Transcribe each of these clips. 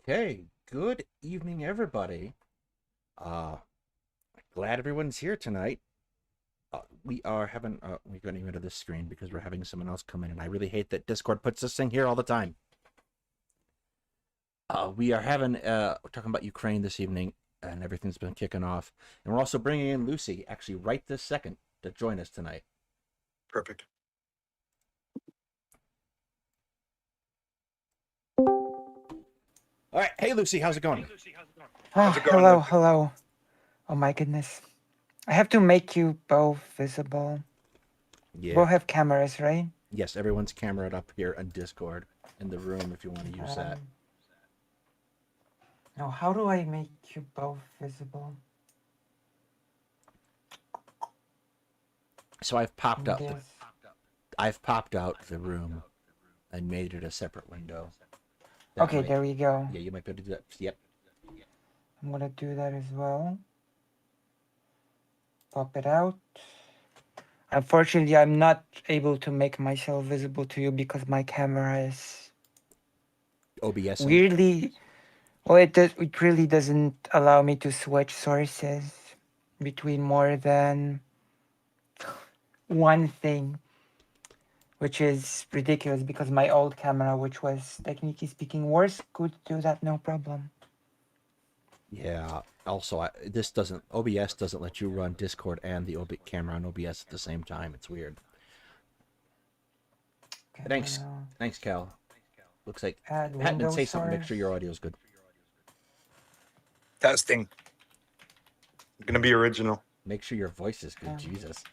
Okay, good evening, everybody. Glad everyone's here tonight. We are having, we're getting rid of this screen because we're having someone else come in, and I really hate that Discord puts this thing here all the time. We are having, we're talking about Ukraine this evening, and everything's been kicking off. And we're also bringing in Lucy, actually, right this second, to join us tonight. Perfect. All right, hey Lucy, how's it going? How's it going, Hello, Lucy? hello. Oh my goodness. I have to make you both visible. Yeah. Both have cameras, right? Yes, everyone's cameraed up here on Discord in the room if you want to use that. Now, how do I make you both visible? So I've popped up. Yes. I've popped out the room and made it a separate window. Okay, there we go. Yeah, you might be able to do that. Yep. I'm gonna do that as well. Pop it out. Unfortunately, I'm not able to make myself visible to you because my camera is OBS. weirdly. Well, it really doesn't allow me to switch sources between more than one thing, which is ridiculous because my old camera, which was technically speaking worse, could do that no problem. Yeah. Also, OBS doesn't let you run Discord and the camera on OBS at the same time. It's weird. Okay, Thanks, Cal. Looks like add Hetman, say Windows something. Make source. sure your audio's good. Testing. Gonna be original. Make sure your voice is good. Jesus.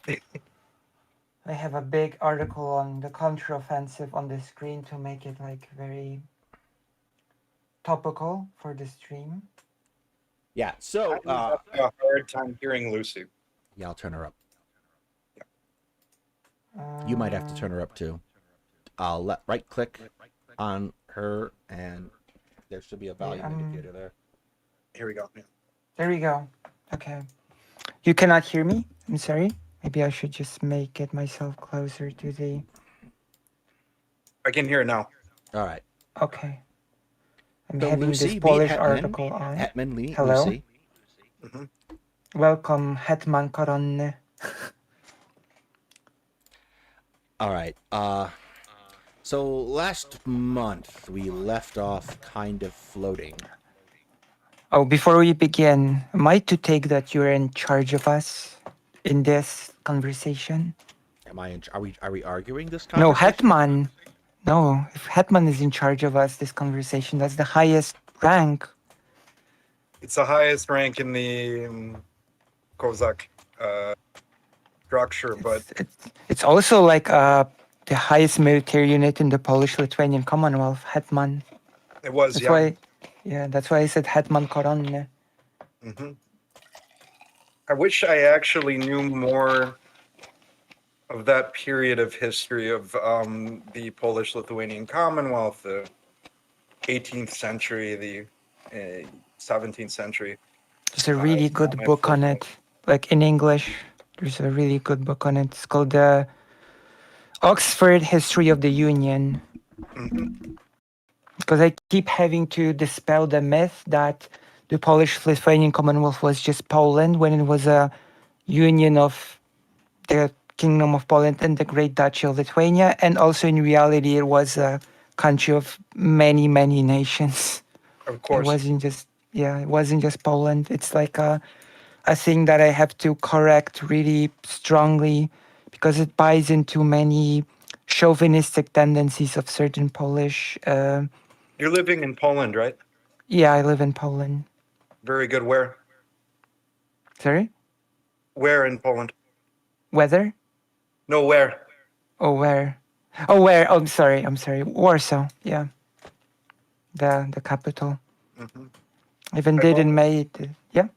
I have a big article on the counteroffensive on the screen to make it like very topical for the stream. Yeah. So I'm having a hard time hearing Lucy. yeah, I'll turn her up. Uh, You might have to turn her up too. I'll right click on her, and there should be a volume indicator there. Here we go. Yeah. There we go. Okay. You cannot hear me? I'm sorry. Maybe I should just make it myself closer to the... I can hear it now. All right. Okay. I'm So having Lucy, this Polish Hetman, article on. Hetman, Lee, Hello. Lucy. Mm-hmm. Welcome, Hetman Koronny. All right. So last month we left off kind of floating. Oh, before we begin, am I to take that you're in charge of us in this conversation? Am I? Are we arguing this No, conversation? Hetman. No, if Hetman is in charge of us, this conversation, that's the highest rank. It's the highest rank in the Kozak structure, but It's also like the highest military unit in the Polish-Lithuanian Commonwealth, Hetman. it was, That's yeah. why, yeah, that's why I said Hetman Koronny. Mm-hmm. I wish I actually knew more of that period of history of the Polish-Lithuanian Commonwealth, the 18th century, the 17th century. There's a really good book on it, like in English. There's a really good book on it. It's called the Oxford History of the Union. Mm-hmm. Because I keep having to dispel the myth that the Polish-Lithuanian Commonwealth was just Poland when it was a union of the Kingdom of Poland and the Great Duchy of Lithuania. And also in reality, it was a country of many, many nations. Of course. It wasn't just Poland. It's like a thing that I have to correct really strongly because it buys into many chauvinistic tendencies of certain Polish. You're living in Poland, right? Yeah, I live in Poland. Very good. Where? Sorry? Where in Poland? Weather? No, where? Oh, where? Oh, where? Oh, I'm sorry. Warsaw. Yeah. The capital. Mm-hmm. Even did in May. Yeah.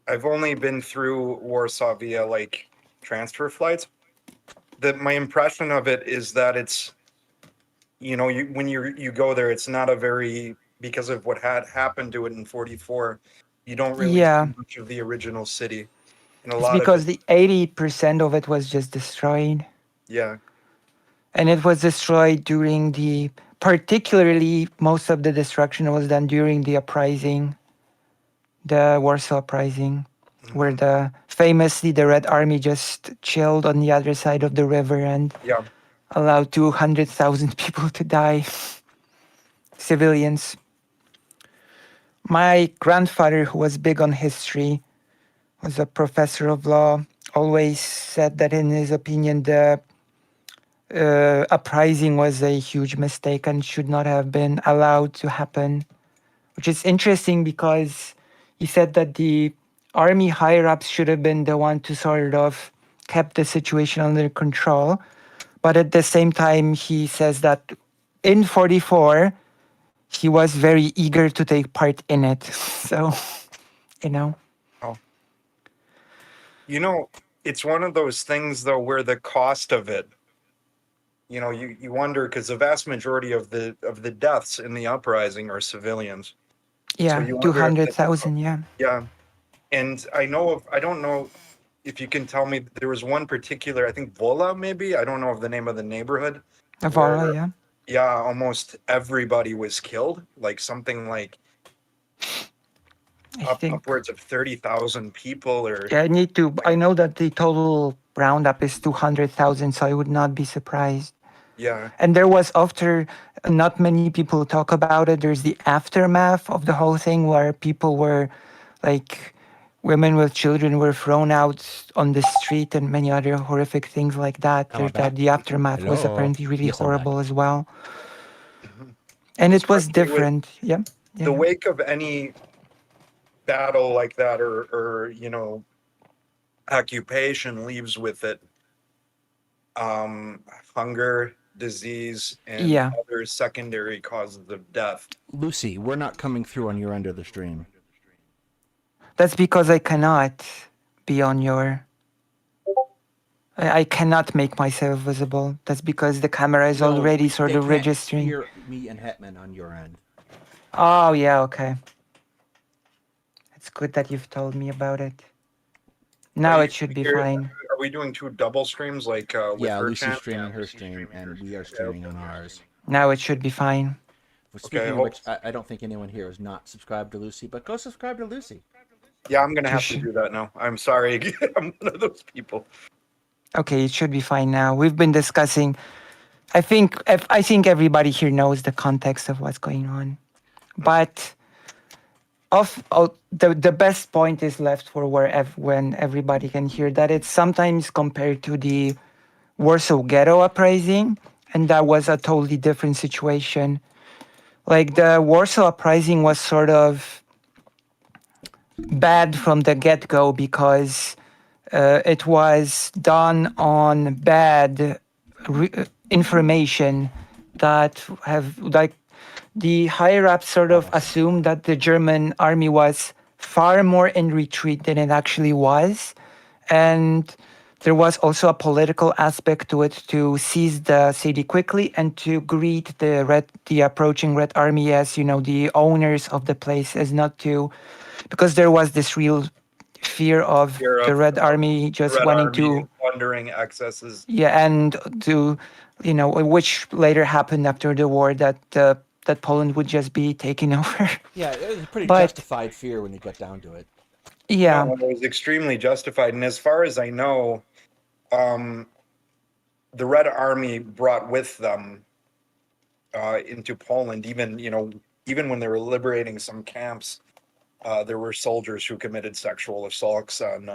I've only been through Warsaw via like transfer flights. My impression of it is that it's, when you go there, it's not a very, because of what had happened to it in 44, you don't really see much of the original city. And it's because the 80% of it was just destroyed. Yeah. And it was destroyed during the particularly most of the destruction was done during the uprising, the Warsaw Uprising, where famously the Red Army just chilled on the other side of the river and Yeah. allowed 200,000 people to die, civilians. My grandfather, who was big on history, was a professor of law, always said that in his opinion the uprising was a huge mistake and should not have been allowed to happen, which is interesting because he said that the army higher-ups should have been the one to sort of kept the situation under control. But at the same time, he says that in 44, he was very eager to take part in it. So, you know. Oh. You know, it's one of those things though where the cost of it, you wonder, because the vast majority of the deaths in the uprising are civilians. So Yeah, you wonder if 200,000, yeah. yeah. And I don't know if you can tell me, there was one particular, I think Vola maybe, I don't know of the name of the neighborhood, Avara, where yeah. yeah, almost everybody was killed, like something like I think. upwards of 30,000 people or Yeah, I know that the total roundup is 200,000, so I would not be surprised. yeah. And there was after, not many people talk about it. There's the aftermath of the whole thing where people were like, women with children were thrown out on the street and many other horrific things like that. Am I There's that back? the aftermath was Hello? apparently really Yes, I'm back. horrible as well. And it was Especially with different. Yeah. the wake of any battle like that or occupation leaves with it hunger, disease, and Yeah. other secondary causes of death. Lucy, we're not coming through on your end of the stream. That's because I cannot be on your. I cannot make myself visible. That's because the camera is already sort they of can't registering. hear me and Hetman on your end. Oh, yeah, okay. It's good that you've told me about it. Now it should be fine. Are we doing two double streams like with Yeah, her Lucy's channel? streaming her stream, and we are streaming on ours. Now it should be fine. Well, speaking of which, I don't think anyone here is not subscribed to Lucy, but go subscribe to Lucy. Yeah, I'm gonna have to do that now. I'm sorry, I'm one of those people. Okay, it should be fine now. We've been discussing. I think everybody here knows the context of what's going on, but the best point is left for when everybody can hear that it's sometimes compared to the Warsaw Ghetto Uprising, and that was a totally different situation. Like the Warsaw Uprising was sort of bad from the get-go because it was done on bad information that have like the higher ups sort of assumed that the German army was far more in retreat than it actually was, and there was also a political aspect to it to seize the city quickly and to greet the approaching Red Army as the owners of the place, as not to, because there was this real fear of the Red Army just wanting to plundering excesses. Yeah, and to which later happened after the war, that Poland would just be taken over. Yeah, it was a pretty justified fear when you got down to it. Yeah, no, it was extremely justified, and as far as I know, the Red Army brought with them into Poland, even when they were liberating some camps, there were soldiers who committed sexual assaults on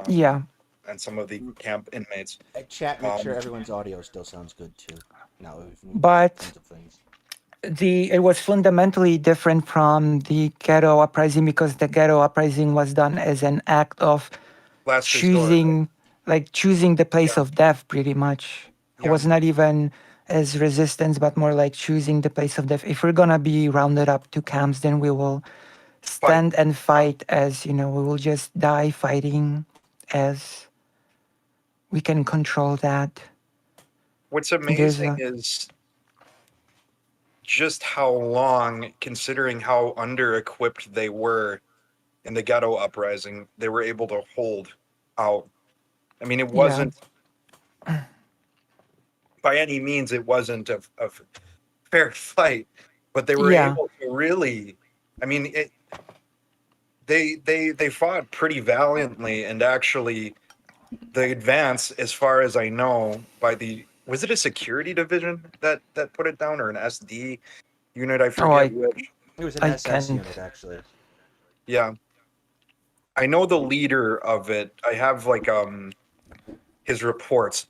and some of the camp inmates. Chat, make sure everyone's audio still sounds good too. Now, but it was fundamentally different from the Ghetto Uprising because the Ghetto Uprising was done as an act of choosing the place of death, pretty much. It was not even as resistance, but more like choosing the place of death. If we're gonna be rounded up to camps, then we will stand and fight as we will just die fighting as we can control that. What's amazing is just how long, considering how under-equipped they were in the Ghetto Uprising, they were able to hold out. I mean, it wasn't by any means, it wasn't a spared flight, but they were Yeah. able to really. I mean, they fought pretty valiantly, and actually, the advance, as far as I know, by the was it a security division that put it down, or an SD unit? I Oh, forget which. It was an I SS can't. unit, actually. Yeah, I know the leader of it. I have like his reports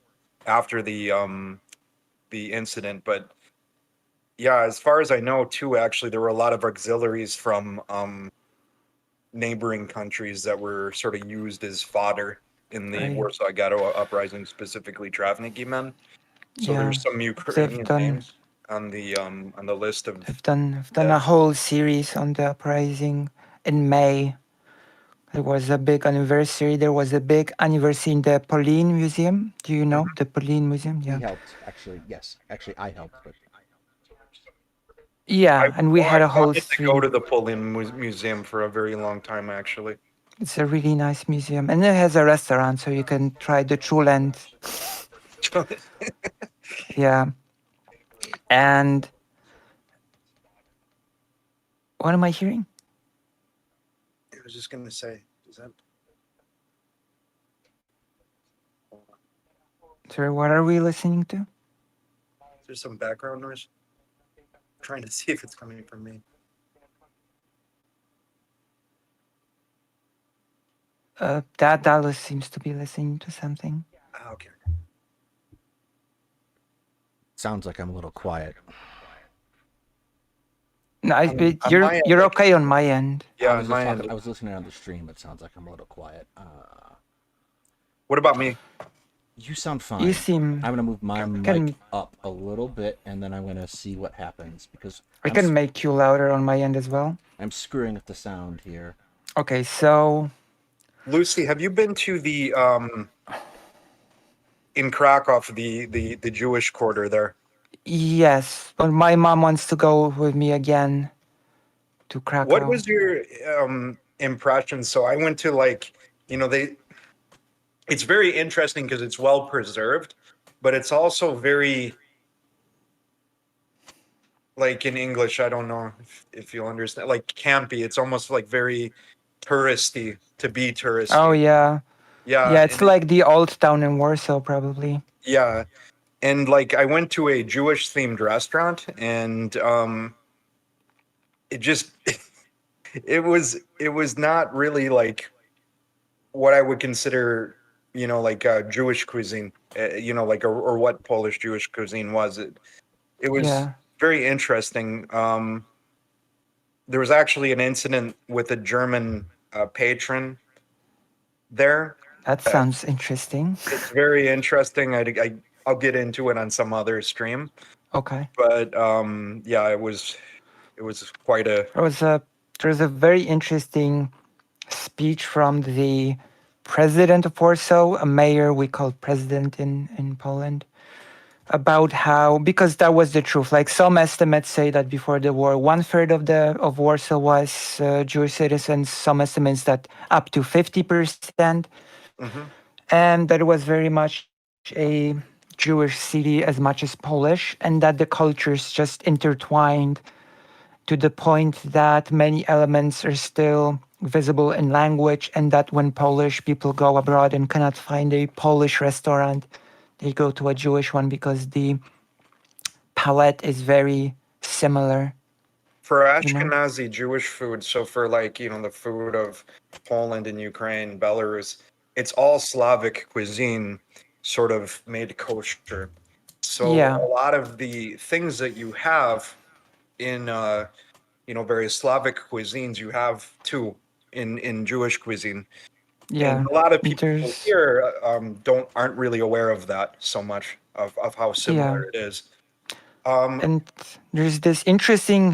after the incident, but yeah, as far as I know, too, actually, there were a lot of auxiliaries from neighboring countries that were sort of used as fodder in the Right. Warsaw Ghetto uprising, specifically Travniki men. So Yeah. there's some They've Ukrainian done. names on the list of They've done a dead. whole series on the uprising in May. There was a big anniversary. There was a big anniversary in the Pauline Museum. Do you know the Pauline Museum? We Yeah. helped, actually. Yes, actually, I helped, but Yeah, and we had I a whole wanted to go stream. to the Polian Museum for a very long time, actually. It's a really nice museum, and it has a restaurant, so you can try the Truland. Yeah, and what am I hearing? I was just gonna say, is that Sorry, what are we listening to? there's some background noise? I'm trying to see if it's coming from me. Daedalus seems to be listening to something. Ah, okay. sounds like I'm a little quiet. No, On my you're end, you're I okay on my end. Yeah, I was on my just end. talking, I was listening on the stream. It sounds like I'm a little quiet. What about me? You sound fine. You seem. I'm gonna move my I mic can up a little bit, and then I'm gonna see what happens because I can make you louder on my end as well. I'm screwing up the sound here. Okay, so Lucy, have you been to the in Krakow the Jewish quarter there? yes, but my mom wants to go with me again to Krakow. What was your impression? So I went to it's very interesting because it's well preserved, but it's also very, like in English, I don't know if you'll understand, like campy. It's almost like very touristy to be touristy. Oh yeah, Yeah, yeah. It's and like the old town in Warsaw, probably. yeah, and like I went to a Jewish themed restaurant, and it just it was not really like what I would consider, like Jewish cuisine, like or what Polish Jewish cuisine was. It was Yeah. very interesting. There was actually an incident with a German patron there. That sounds interesting. It's very interesting. I'll get into it on some other stream. Okay. But yeah, it was quite a. There was a very interesting speech from the president of Warsaw, a mayor we call president in Poland, about how, because that was the truth. Like some estimates say that before the war, 1/3 of Warsaw was Jewish citizens. Some estimates that up to 50%, Mhm. and that it was very much a Jewish city as much as Polish, and that the cultures just intertwined to the point that many elements are still visible in language, and that when Polish people go abroad and cannot find a Polish restaurant, they go to a Jewish one because the palette is very similar. For You know? Ashkenazi Jewish food, so for like, the food of Poland and Ukraine, Belarus, it's all Slavic cuisine sort of made kosher. So Yeah. a lot of the things that you have in various Slavic cuisines, you have too in Jewish cuisine. Yeah. And a lot of people There's here aren't really aware of that so much of how similar it is. and there's this interesting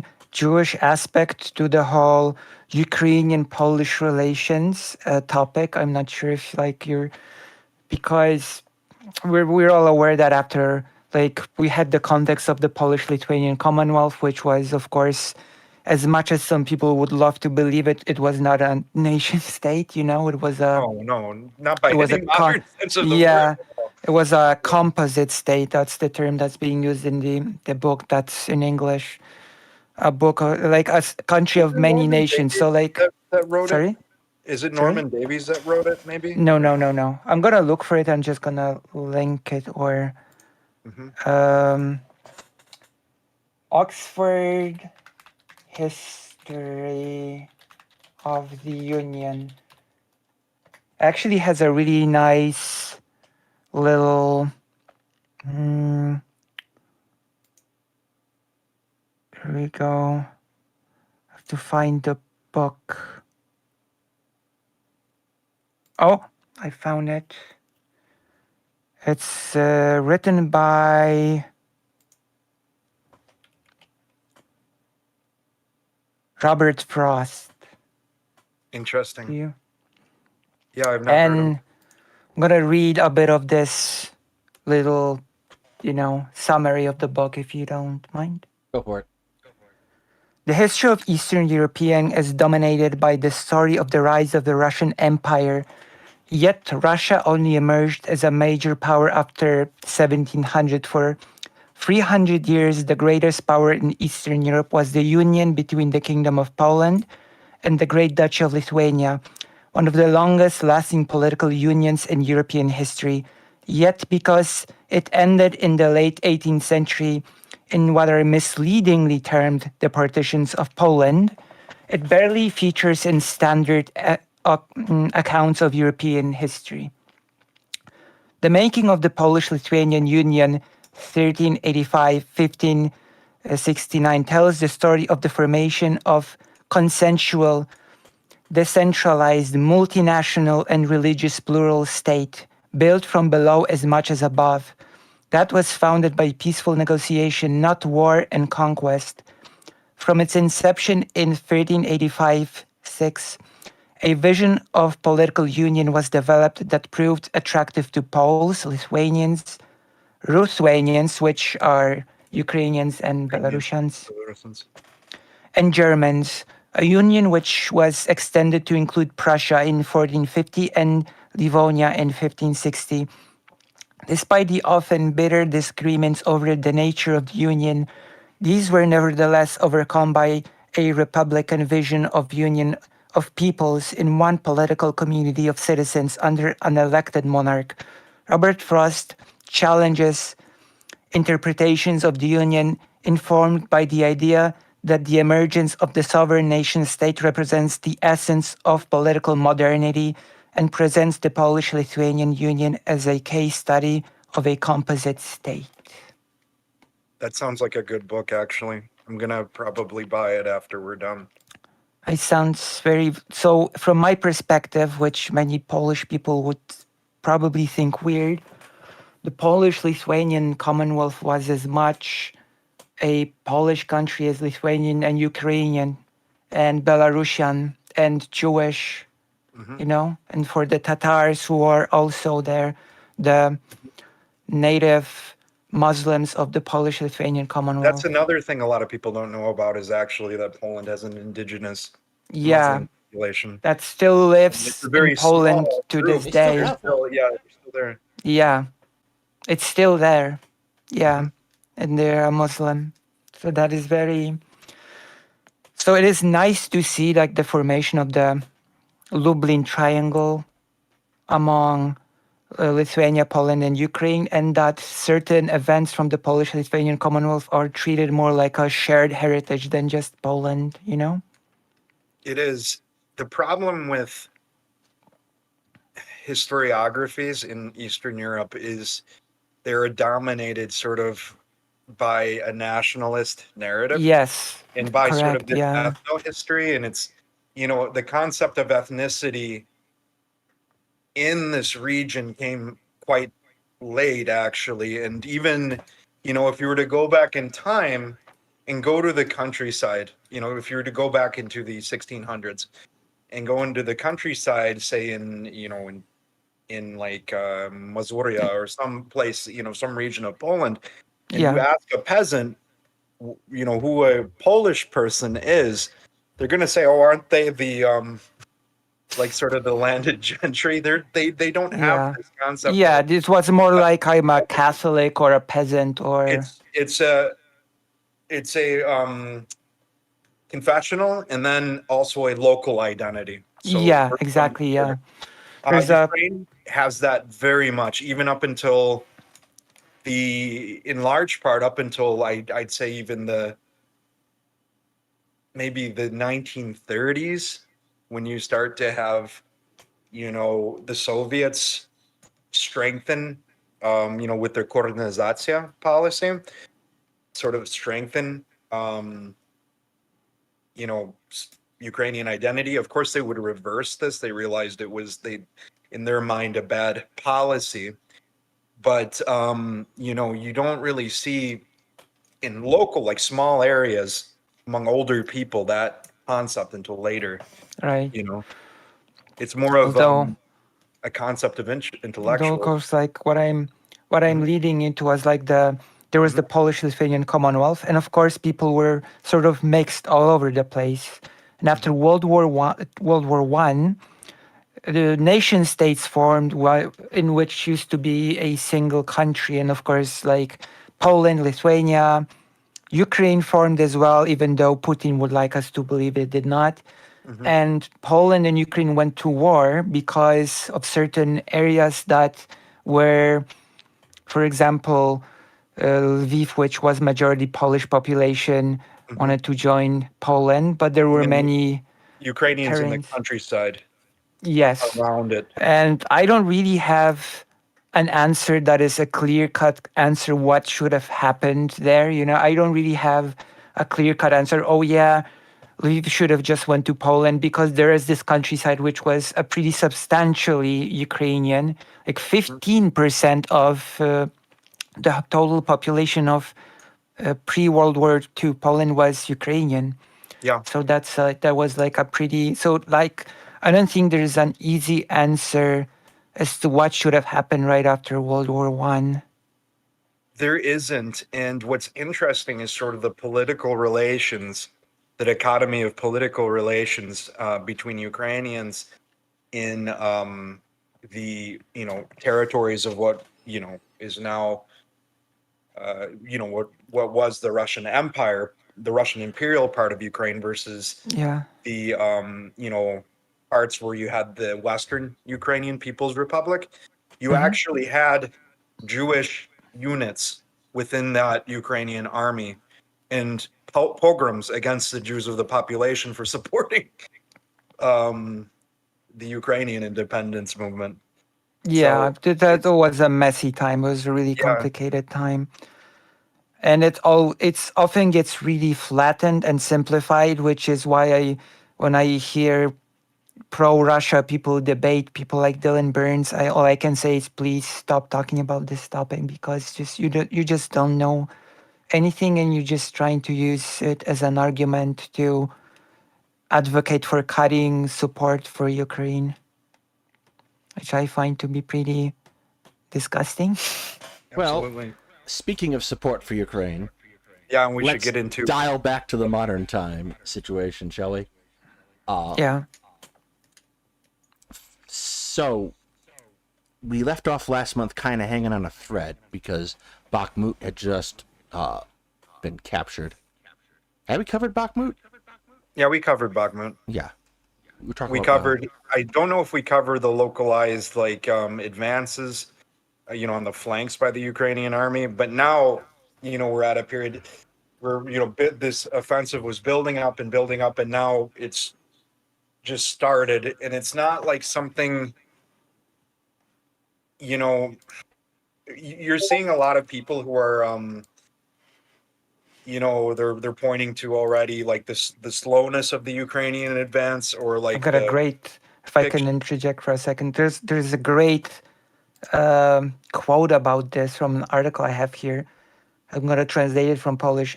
Jewish aspect to the whole Ukrainian-Polish relations topic. I'm not sure if because we're all aware that after we had the context of the Polish-Lithuanian Commonwealth, which was, of course, as much as some people would love to believe it, it was not a nation state. It was a No, not by it was a any modern sense of the yeah. word. It was a composite state. That's the term that's being used in the book that's in English. A book like a country Is of it many Norman nations. So Davies like, that wrote it? sorry, Is it sorry. Norman Davies that wrote it? Maybe. No. I'm gonna look for it. I'm just gonna link it or Hmm. um, Oxford History of the Union actually has a really nice little. Mm, here we go. I have to find the book. Oh, I found it. It's written by Robert Frost. Do Interesting. you? Yeah, I've not heard of him. And I'm gonna read a bit of this little, summary of the book if you don't mind. Go for it. The history of Eastern European is dominated by the story of the rise of the Russian Empire. Yet Russia only emerged as a major power after 1700. For 300 years, the greatest power in Eastern Europe was the union between the Kingdom of Poland and the Great Duchy of Lithuania, one of the longest lasting political unions in European history. Yet, because it ended in the late 18th century in what are misleadingly termed the partitions of Poland, it barely features in standard accounts of European history. The making of the Polish-Lithuanian Union 1385-1569 tells the story of the formation of consensual, decentralized, multinational and religious plural state, built from below as much as above, that was founded by peaceful negotiation, not war and conquest. From its inception in 1385-6, a vision of political union was developed that proved attractive to Poles, Lithuanians, Ruthenians, which are Ukrainians and Ukrainians, Belarusians, Belarusians. and Germans, a union which was extended to include Prussia in 1450 and Livonia in 1560. Despite the often bitter disagreements over the nature of the union, these were nevertheless overcome by a republican vision of union of peoples in one political community of citizens under an elected monarch. Robert Frost challenges interpretations of the Union informed by the idea that the emergence of the sovereign nation state represents the essence of political modernity and presents the Polish-Lithuanian Union as a case study of a composite state. That sounds like a good book, actually. I'm gonna probably buy it after we're done. It sounds very so from my perspective, which many Polish people would probably think weird. The Polish-Lithuanian Commonwealth was as much a Polish country as Lithuanian and Ukrainian and Belarusian and Jewish, Hmm. and for the Tatars who are also there, the native Muslims of the Polish-Lithuanian That's Commonwealth. another thing a lot of people don't know about is actually that Poland has an indigenous Yeah, Muslim population. that still And it's lives a in very Poland small to this group, They but still they're day. have one. still, yeah, they're still there. Yeah, it's still there. Yeah, Hmm. and they're Muslim. So that is very. So it is nice to see like the formation of the Lublin Triangle among Lithuania, Poland, and Ukraine, and that certain events from the Polish-Lithuanian Commonwealth are treated more like a shared heritage than just Poland. It is. The problem with historiographies in Eastern Europe is they're dominated sort of by a nationalist narrative Yes, and by sort of correct. this Yeah, ethno history. And it's, the concept of ethnicity in this region came quite late, actually. And even, if you were to go back in time and go to the countryside, if you were to go back into the 1600s and go into the countryside, say in like Mazuria or some place, some region of Poland, and you yeah, ask a peasant, who a Polish person is, they're going to say, "Oh, aren't they the like sort of the landed gentry. They don't have Yeah. this concept. Yeah, Of, this was more like I'm a Catholic or a peasant or it's a confessional and then also a local identity. So yeah, we're from exactly. here. Yeah. There's a Ukraine has that very much, even up until in large part, up until I'd say even maybe the 1930s, when you start to have, the Soviets strengthen, with their courteous policy, sort of strengthen, you know, Ukrainian identity. Of course, they would reverse this. They realized it was in their mind, a bad policy. But you don't really see in local, like small areas among older people, that concept until later. right. You know, it's more of Although a concept of Though, of intellectual. course, like what I'm Mhm, leading into was like there was mhm, the Polish-Lithuanian Commonwealth, and of course, people were sort of mixed all over the place. And after mhm, World War I, the nation states formed, in which used to be a single country, and of course, like Poland, Lithuania, Ukraine formed as well, even though Putin would like us to believe it did not. mhm, And Poland and Ukraine went to war because of certain areas that were, for example, Lviv, which was majority Polish population, mhm. wanted to join Poland, but there were And the many Ukrainians in the terrains. countryside Yes, around it. and I don't really have an answer that is a clear-cut answer what should have happened there. I don't really have a clear-cut answer. Oh yeah, we should have just went to Poland, because there is this countryside which was a pretty substantially Ukrainian, like Mhm. 15% of the total population of pre-World War II Poland was Ukrainian. Yeah, So that was like a pretty, so like I don't think there's an easy answer as to what should have happened right after World War I. there isn't. And what's interesting is sort of the political relations, the dichotomy of political relations between Ukrainians in the territories of what is now what was the Russian Empire, the Russian imperial part of Ukraine, versus Yeah. the parts where you had the Western Ukrainian People's Republic. You Hmm. actually had Jewish units within that Ukrainian army, and pogroms against the Jews of the population for supporting um, the Ukrainian independence movement. Yeah, So that it's was a messy time. It was a really yeah, complicated time. And it's often gets really flattened and simplified, which is why when I hear pro-Russia people debate, people like Dylan Burns, all I can say is please stop talking about this topic, because you just don't know anything, and you're just trying to use it as an argument to advocate for cutting support for Ukraine, which I find to be pretty disgusting. Well, absolutely. speaking of support for Ukraine, Yeah, and we should let's get into dial back to the modern time situation, shall we? Yeah, So we left off last month kind of hanging on a thread because Bakhmut had just been captured. Have we covered Bakhmut? yeah, we covered Bakhmut. Yeah. We're talking We about covered. I don't know if we covered the localized like advances, on the flanks by the Ukrainian army. But now, we're at a period where this offensive was building up, and now it's just started, and it's not like something. You know, you're seeing a lot of people who are, they're pointing to already like this the slowness of the Ukrainian advance, or I've like got a the great. If I can fiction. interject for a second, there's a great quote about this from an article I have here. I'm going to translate it from Polish.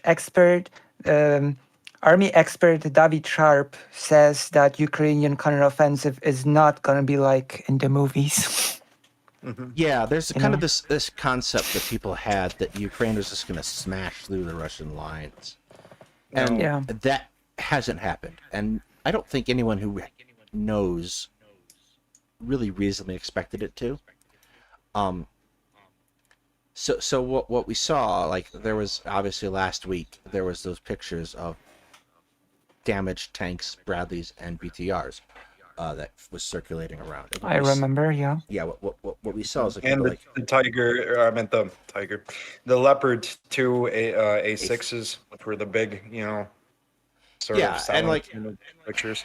Um, Army expert David Sharp says that Ukrainian counteroffensive is not going to be like in the movies. Mhm. Yeah, there's you kind of know? this concept that people had that Ukraine was just going to smash through the Russian lines. And No. Yeah. that hasn't happened. And I don't think anyone who knows really reasonably expected it to. So what we saw, like, there was obviously last week there was those pictures of damaged tanks, Bradleys, and BTRs that was circulating around. And I remember, yeah. Yeah, what we saw is like And people the tiger, I meant the tiger, the leopard 2 A6s, which were the big, sort Yeah, of and silent like pictures.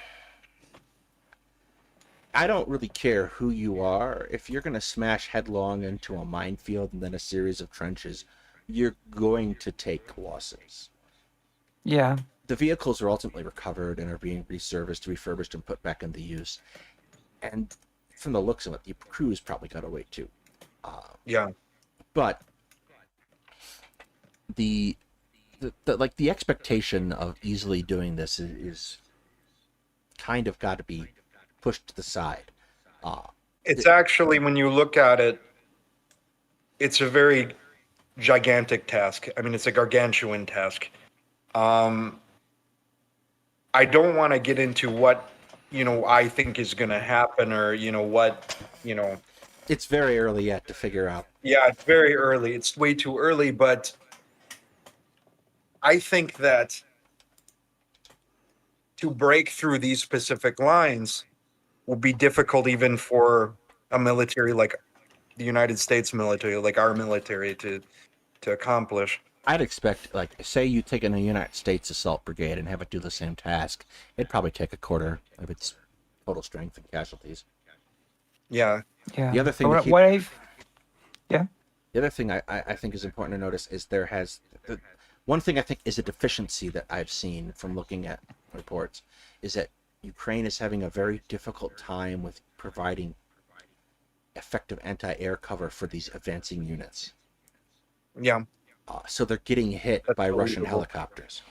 I don't really care who you are. If you're going to smash headlong into a minefield and then a series of trenches, you're going to take losses. Yeah. The vehicles are ultimately recovered and are being reserviced, refurbished, and put back into use. And from the looks of it, the crews probably got away too. Yeah. But the expectation of easily doing this is kind of got to be pushed to the side. It's actually, when you look at it, it's a very gigantic task. I mean, it's a gargantuan task. I don't want to get into what, I think is going to happen, or, what. It's very early yet to figure out. Yeah, it's very early. It's way too early, but I think that to break through these specific lines will be difficult even for a military like the United States military, like our military, to accomplish. I'd expect, like, say you take in a United States assault brigade and have it do the same task, it'd probably take a quarter of its total strength and casualties. Yeah. Yeah. The other thing yeah. The other thing I think is important to notice is one thing I think is a deficiency that I've seen from looking at reports is that Ukraine is having a very difficult time with providing effective anti-air cover for these advancing units. Yeah. So they're getting hit That's by Russian believable. helicopters.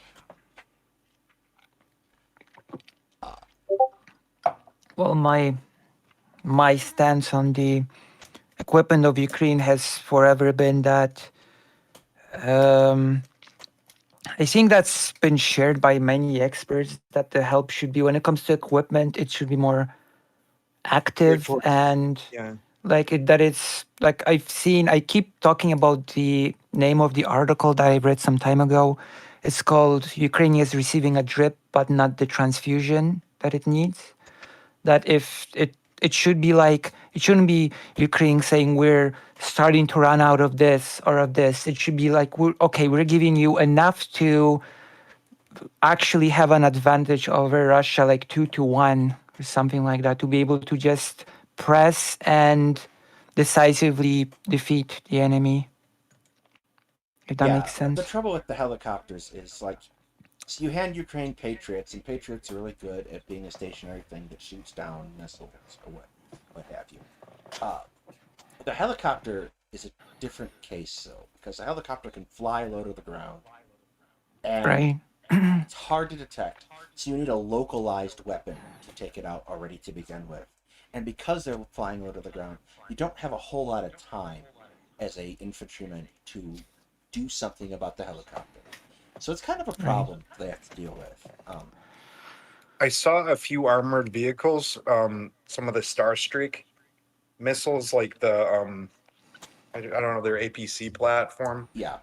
Well, my stance on the equipment of Ukraine has forever been that I think that's been shared by many experts, that the help should be, when it comes to equipment, it should be more active, and Yeah. that it's like I keep talking about the name of the article that I read some time ago. It's called Ukraine is receiving a drip but not the transfusion that it needs. That if it should be like, it shouldn't be Ukraine saying we're starting to run out of this or of this. It should be like, we're giving you enough to actually have an advantage over Russia, like 2-1 or something like that, to be able to just press and decisively defeat the enemy. If that makes sense. The trouble with the helicopters is, like, so you hand Ukraine Patriots, and Patriots are really good at being a stationary thing that shoots down missiles or what have you. The helicopter is a different case, though, because the helicopter can fly low to the ground, and Right. it's hard to detect. So you need a localized weapon to take it out already to begin with. And because they're flying low to the ground, you don't have a whole lot of time as a infantryman to do something about the helicopter. So it's kind of a problem they have to deal with. I saw a few armored vehicles, some of the Starstreak missiles, like the I don't know, their APC platform. Yeah.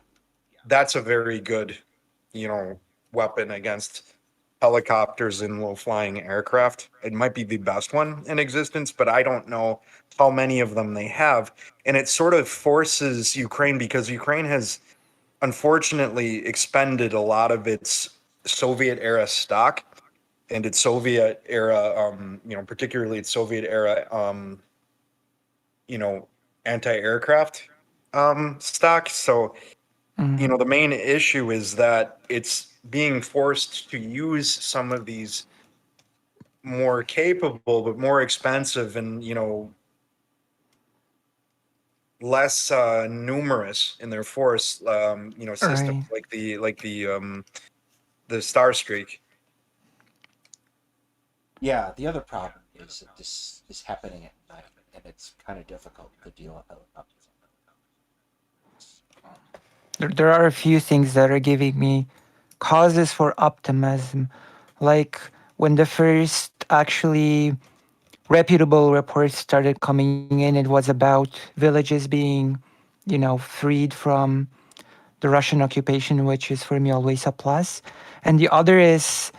That's a very good, weapon against helicopters and low-flying aircraft. It might be the best one in existence, but I don't know how many of them they have. And it sort of forces Ukraine, because Ukraine has unfortunately expended a lot of its Soviet-era stock and its Soviet-era, particularly its Soviet-era, anti-aircraft stock. So, the main issue is that it's being forced to use some of these more capable but more expensive and less numerous in their force systems, like the Starstreak. Yeah, the other problem is that this is happening at night, and it's kind of difficult to deal with helicopters. There are a few things that are giving me causes for optimism, like when the first actually reputable reports started coming in. It was about villages being, freed from the Russian occupation, which is for me always a plus. And the other is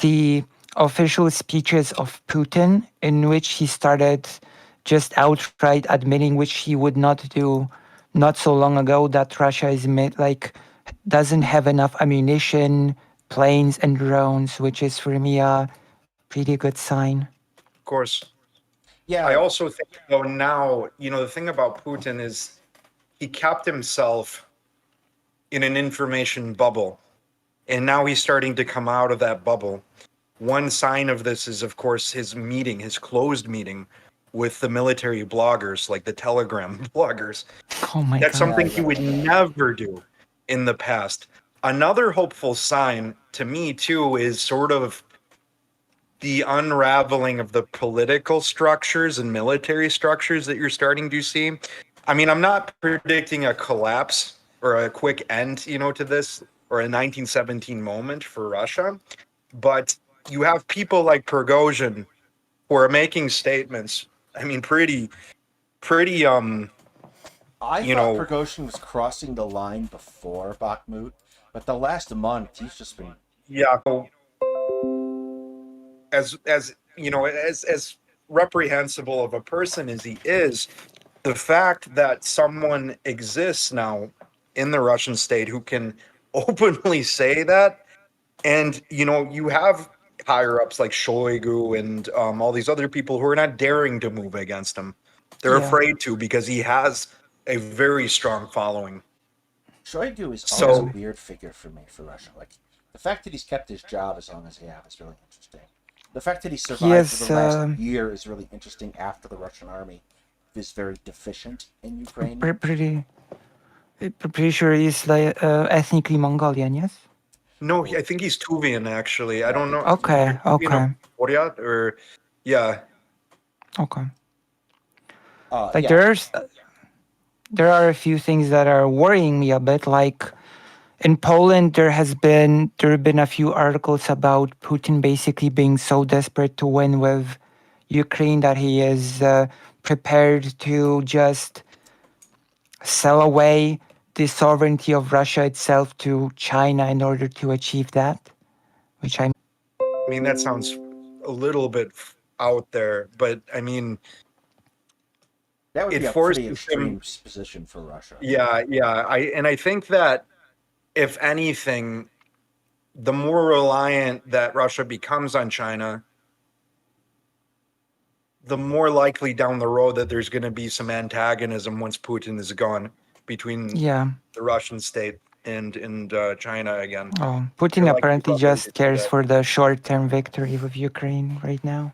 the official speeches of Putin, in which he started just outright admitting, which he would not do not so long ago, that Russia is doesn't have enough ammunition, planes, and drones, which is for me a pretty good sign. Of course. Yeah, I also think though now, the thing about Putin is he kept himself in an information bubble. And now he's starting to come out of that bubble. One sign of this is, of course, his closed meeting with the military bloggers, like the Telegram bloggers. Oh my That's god. something he would never do in the past. Another hopeful sign to me, too, is sort of the unraveling of the political structures and military structures that you're starting to see. I mean, I'm not predicting a collapse or a quick end, to this, or a 1917 moment for Russia, but you have people like Prigozhin who are making statements. I mean, pretty, I you thought know, Prigozhin was crossing the line before Bakhmut, but the last month he's just been. yeah. As reprehensible of a person as he is, the fact that someone exists now in the Russian state who can openly say that, and you have higher ups like Shoigu and all these other people who are not daring to move against him. They're Yeah. afraid to because he has a very strong following. Shoigu is always a So weird figure for me for Russia. Like the fact that he's kept his job as long as he has is really interesting. The fact that he survived for Yes, the last year is really interesting after the Russian army is very deficient in Ukraine. pretty sure he's like ethnically Mongolian. Yes. no, I think he's Tuvian actually. Yeah, I don't know. Okay. Okay. Oryat or yeah. Okay. Yeah. There are a few things that are worrying me a bit. Like in Poland, there have been a few articles about Putin basically being so desperate to win with Ukraine that he is prepared to just sell away the sovereignty of Russia itself to China in order to achieve that, which I mean, that sounds a little bit out there, but I mean, that would it be a pretty forces extreme him. position for Russia. Yeah, yeah. I think that if anything, the more reliant that Russia becomes on China, the more likely down the road that there's going to be some antagonism once Putin is gone between yeah. the Russian state and China again. Oh, They're Putin likely apparently probably to just do cares that. for the short-term victory with Ukraine right now.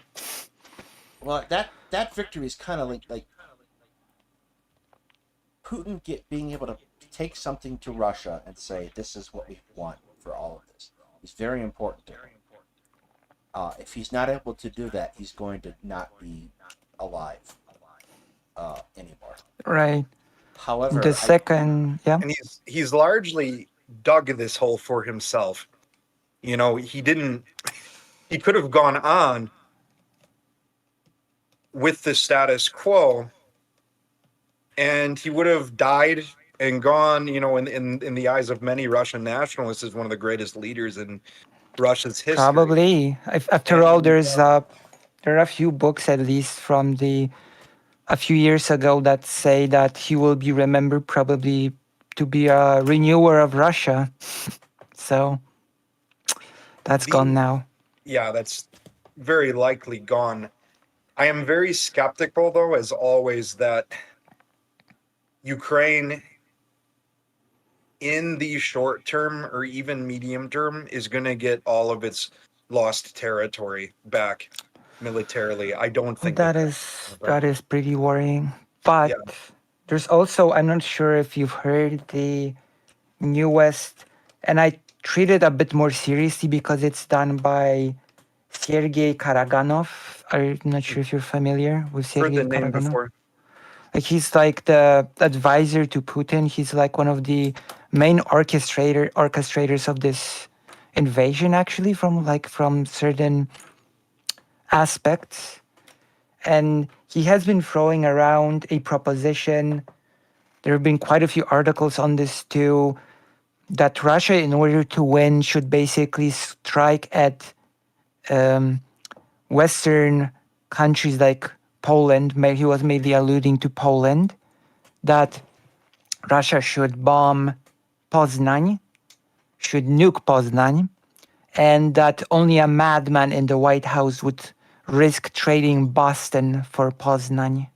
Well, that victory is kind of like Putin being able to take something to Russia and say, "This is what we want for all of this." Is very important to him. If he's not able to do that, he's going to not be alive anymore. Right. However, The second, yeah. And he's largely dug this hole for himself. He could have gone on with the status quo and he would have died and gone, in the eyes of many Russian nationalists as one of the greatest leaders in Russia's history. Probably. After all, there are a few books, at least from a few years ago, that say that he will be remembered probably to be a renewer of Russia. So that's gone now. Yeah, that's very likely gone. I am very skeptical, though, as always, that Ukraine in the short term or even medium term is going to get all of its lost territory back militarily. I don't think that is pretty worrying. But there's also, I'm not sure if you've heard the newest, and I treat it a bit more seriously because it's done by Sergei Karaganov. I'm not sure if you're familiar with Sergei Karaganov. Before. Like he's like the advisor to Putin. He's like one of the main orchestrators of this invasion, actually, from certain aspects. And he has been throwing around a proposition. There have been quite a few articles on this too, that Russia, in order to win, should basically strike at Western countries like Poland. He was mainly alluding to Poland, that Russia should bomb Poznań, should nuke Poznań, and that only a madman in the White House would risk trading Boston for Poznań.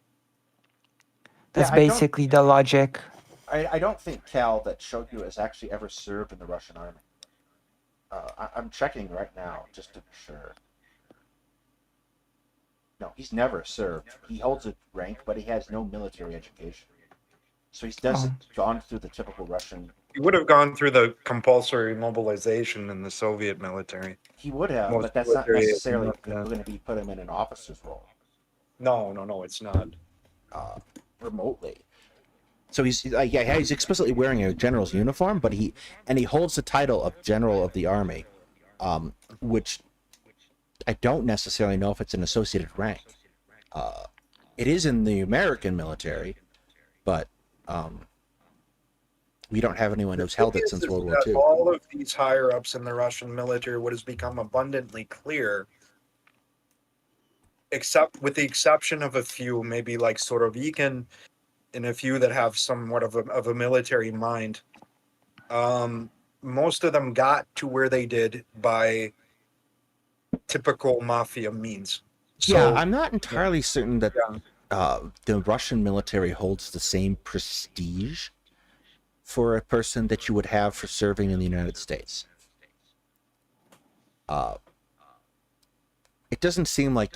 That's Yeah, I don't- basically the logic. I don't think Cal that Shogu has actually ever served in the Russian army. I'm checking right now just to be sure. No, he's never served. He holds a rank, but he has no military education. So he doesn't gone through the typical Russian. He would have gone through the compulsory mobilization in the Soviet military. He would have, Most but that's not military is necessarily not, yeah. going to be put him in an officer's role No, it's not. remotely. So he's he's explicitly wearing a general's uniform, but he holds the title of general of the army, which I don't necessarily know if it's an associated rank. It is in the American military, but we don't have anyone who's held it since World War II. All of these higher ups in the Russian military, what has become abundantly clear, except with the exception of a few, maybe like Sorovikin, and a few that have somewhat of a military mind, most of them got to where they did by typical mafia means. So, Yeah, I'm not entirely certain that the Russian military holds the same prestige for a person that you would have for serving in the United States. It doesn't seem like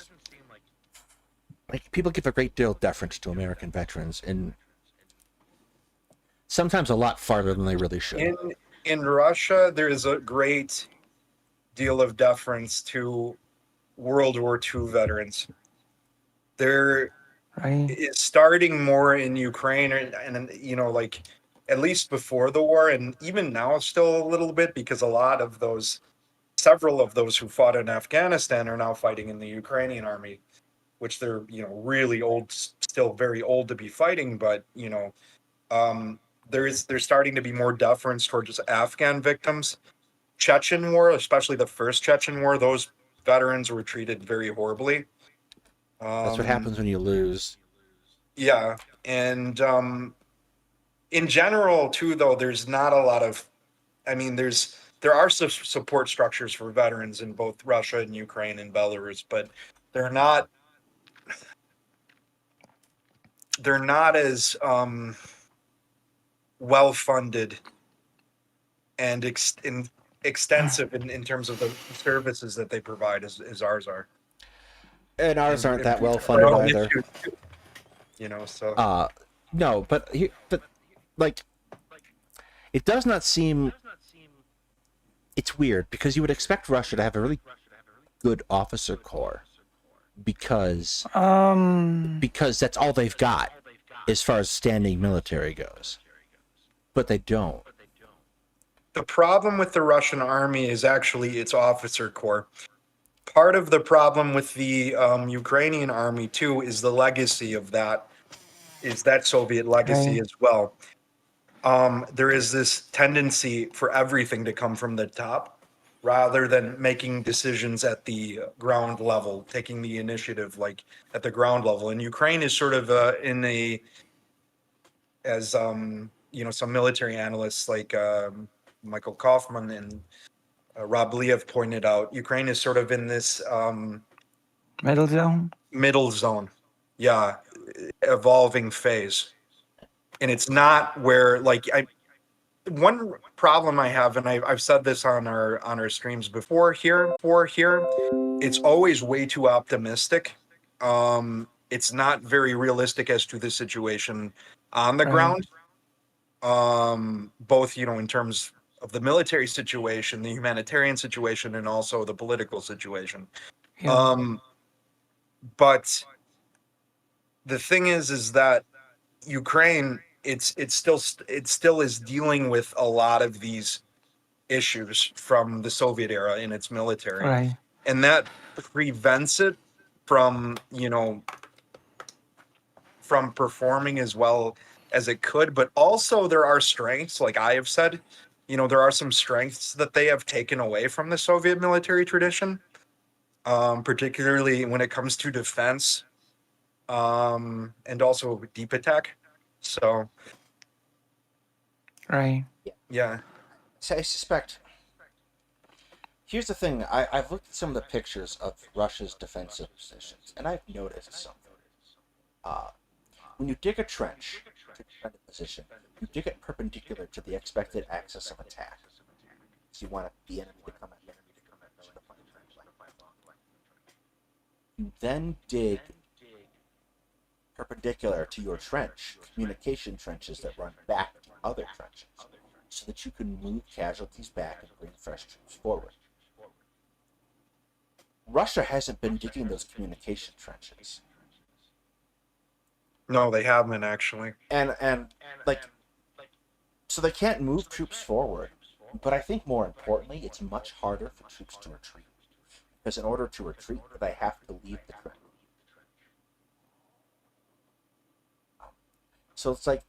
people give a great deal of deference to American veterans, and sometimes a lot farther than they really should. In Russia, there is a great deal of deference to World War II veterans. There is starting more in Ukraine, and like at least before the war, and even now still a little bit, because several of those who fought in Afghanistan are now fighting in the Ukrainian army, which they're really old, still very old to be fighting, but there's starting to be more deference towards Afghan victims. Chechen War, especially the first Chechen War, those veterans were treated very horribly. That's what happens when you lose. Yeah, and in general too, though, there's not a lot of, there are support structures for veterans in both Russia and Ukraine and Belarus, but they're not as well funded and extensive in terms of the services that they provide as ours are. And ours aren't that well funded either. So no, but like, it does not seem. It's weird because you would expect Russia to have a really good officer corps, because that's all they've got as far as standing military goes, but they don't. The problem with the Russian army is actually its officer corps. Part of the problem with the Ukrainian army too is the legacy of that, is that Soviet legacy as well. There is this tendency for everything to come from the top rather than making decisions at the ground level, taking the initiative like at the ground level. And Ukraine is sort of as some military analysts like Michael Kaufman and Rob Lee have pointed out, Ukraine is sort of in this middle zone, evolving phase. And it's not where, one problem I have, and I've said this on our streams before here, it's always way too optimistic. It's not very realistic as to the situation on the ground, both in terms of the military situation, the humanitarian situation, and also the political situation. But the thing is that Ukraine, it still is dealing with a lot of these issues from the Soviet era in its military, and that prevents it from from performing as well as it could, but also there are strengths, like I have said, there are some strengths that they have taken away from the Soviet military tradition, particularly when it comes to defense, and also deep attack. So, Right. yeah. So I suspect. Here's the thing. I've looked at some of the pictures of Russia's defensive positions, and I've noticed something. Uh, when you dig a trench to defend a position, you dig it perpendicular to the expected axis of attack. So you want the enemy to come at you. You then dig perpendicular to your trench, communication trenches that run back to other trenches, so that you can move casualties back and bring fresh troops forward. Russia hasn't been digging those communication trenches. No, they haven't actually. And like, so they can't move troops forward. But I think more importantly, it's much harder for troops to retreat. Because in order to retreat, they have to leave the trench. So it's like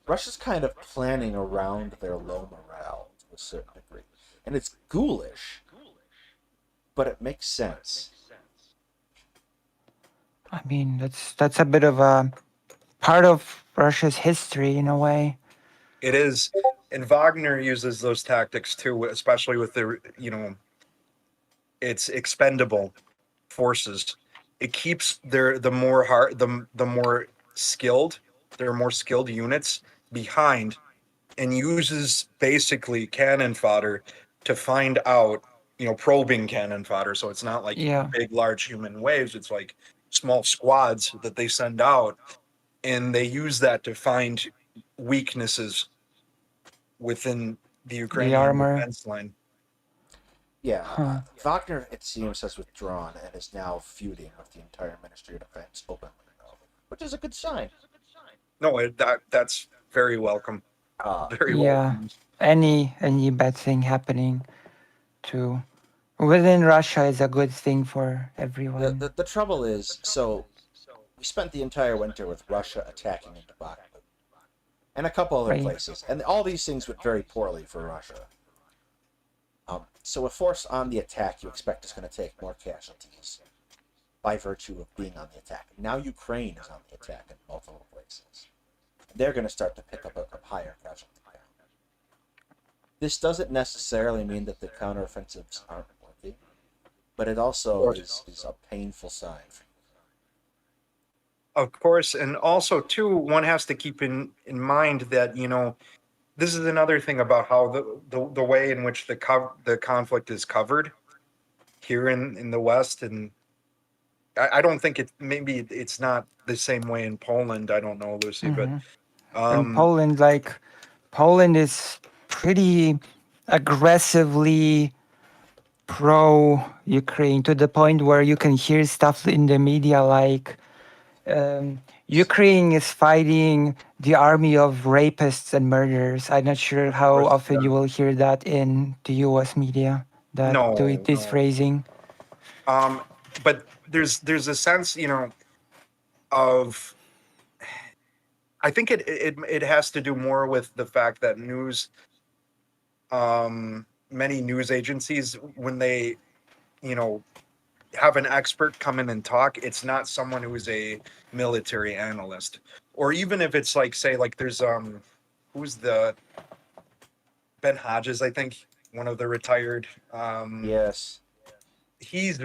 Russia's kind of planning around their low morale to a certain degree. And it's ghoulish, but it makes sense. I mean, that's a bit of a part of Russia's history in a way. It is, and Wagner uses those tactics too, especially with its expendable forces. It keeps the more skilled, their more skilled units behind, and uses basically cannon fodder to find out, probing cannon fodder. So it's not like Yeah. big, large human waves. It's like small squads that they send out, and they use that to find weaknesses within the The Ukrainian armor. defense line. Yeah, Huh. Wagner, it seems, has withdrawn and is now feuding with the entire Ministry of Defense openly, which is a good sign. No, that's very welcome. Uh, Very Yeah. welcome. Any bad thing happening to within Russia is a good thing for everyone. the trouble is, so we spent the entire winter with Russia attacking into Bakhmut and a couple other Right. places, and all these things went very poorly for Russia. So a force on the attack you expect is going to take more casualties by virtue of being on the attack. Now Ukraine is on the attack in multiple places. They're going to start to pick up a higher casualty count. This doesn't necessarily mean that the counteroffensives aren't working, but it also is a painful sign. Of course, and also too, one has to keep in mind that this is another thing about how the way in which the conflict is covered here in the West, and I don't think maybe it's not the same way in Poland. I don't know, Lucy, but In Poland is pretty aggressively pro-Ukraine to the point where you can hear stuff in the media like Ukraine is fighting the army of rapists and murderers. I'm not sure how course, often you will hear that in the U.S. media. This no. phrasing. But there's a sense, of, I think it has to do more with the fact that many news agencies, when they, have an expert come in and talk, it's not someone who is a military analyst. Or even if it's like, say, like there's who's the Ben Hodges, I think, one of the retired. Yes. He's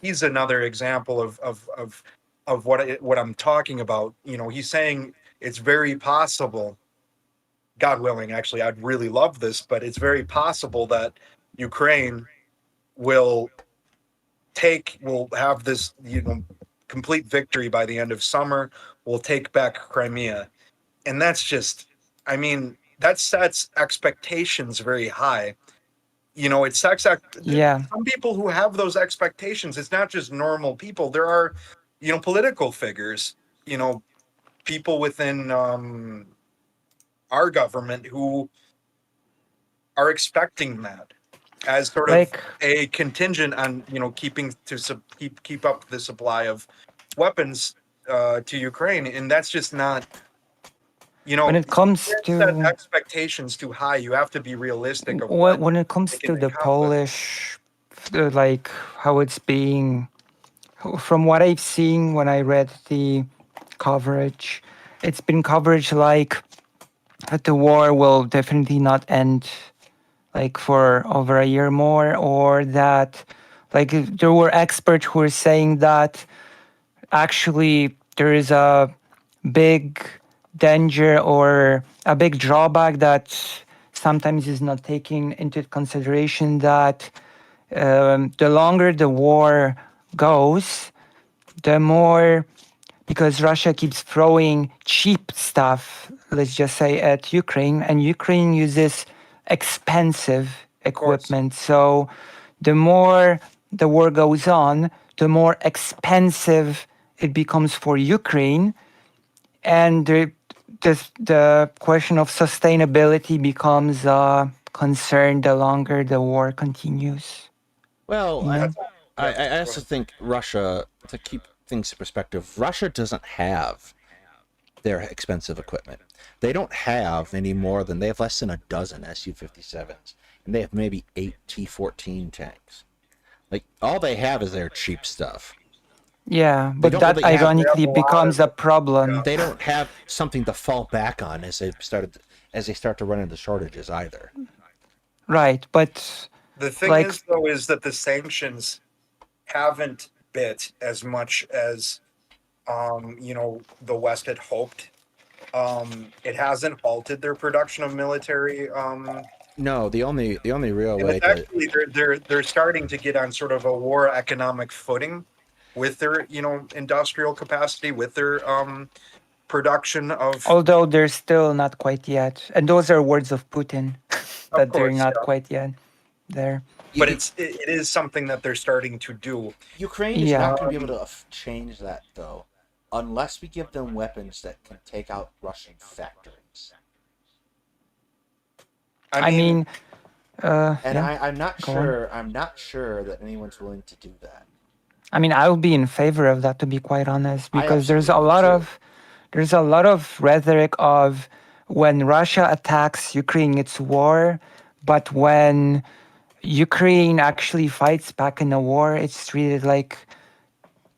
he's another example of what I'm talking about. He's saying it's very possible, God willing, actually, I'd really love this, but it's very possible that Ukraine will have this, complete victory by the end of summer. We'll take back Crimea. And that's just, I mean, that sets expectations very high. It sets Yeah. some people who have those expectations. It's not just normal people. There are, political figures, people within our government who are expecting that as sort of Like a contingent on keep up the supply of weapons to Ukraine, and that's just not. You know, When it you comes can't set to expectations too high. You have to be realistic of what when it comes they to can the accomplish. Polish, like how it's being, from what I've seen when I read the coverage, it's been coverage like that the war will definitely not end like for over a year more, or that like there were experts who were saying that actually there is a big danger or a big drawback that sometimes is not taken into consideration, that the longer the war goes, the more, because Russia keeps throwing cheap stuff, let's just say, at Ukraine, and Ukraine uses expensive Of course. equipment. So the more the war goes on, the more expensive it becomes for Ukraine. And the question of sustainability becomes a concern the longer the war continues. Well, You know? I Go also ahead. think Russia, to keep things in perspective, Russia doesn't have their expensive equipment. They don't have any more than, they have less than a dozen Su-57s, and they have maybe 8 T-14 tanks. Like, all they have is their cheap stuff. Yeah, They but don't that really have, They have ironically a lot becomes of a it. Yeah. problem. they don't have something to fall back on as they start to run into shortages either. Right, but The thing like is, though, is that the sanctions haven't bit as much as the West had hoped. It hasn't halted their production of military, No, the only real and way it's to, actually they're starting to get on sort of a war economic footing with their industrial capacity, with their production of although they're still not quite yet, and those are words of Putin, of that they're course, not yeah. quite yet there. But it is something that they're starting to do. Ukraine is Yeah, not going to be able Um, to change that though, unless we give them weapons that can take out Russian factories. I I mean, mean, And yeah, I'm not go on. sure. I'm not sure that anyone's willing to do that. I mean, I would be in favor of that, to be quite honest, I because absolutely would too. there's a lot of rhetoric of when Russia attacks Ukraine, it's war, but when Ukraine actually fights back in a war, it's treated like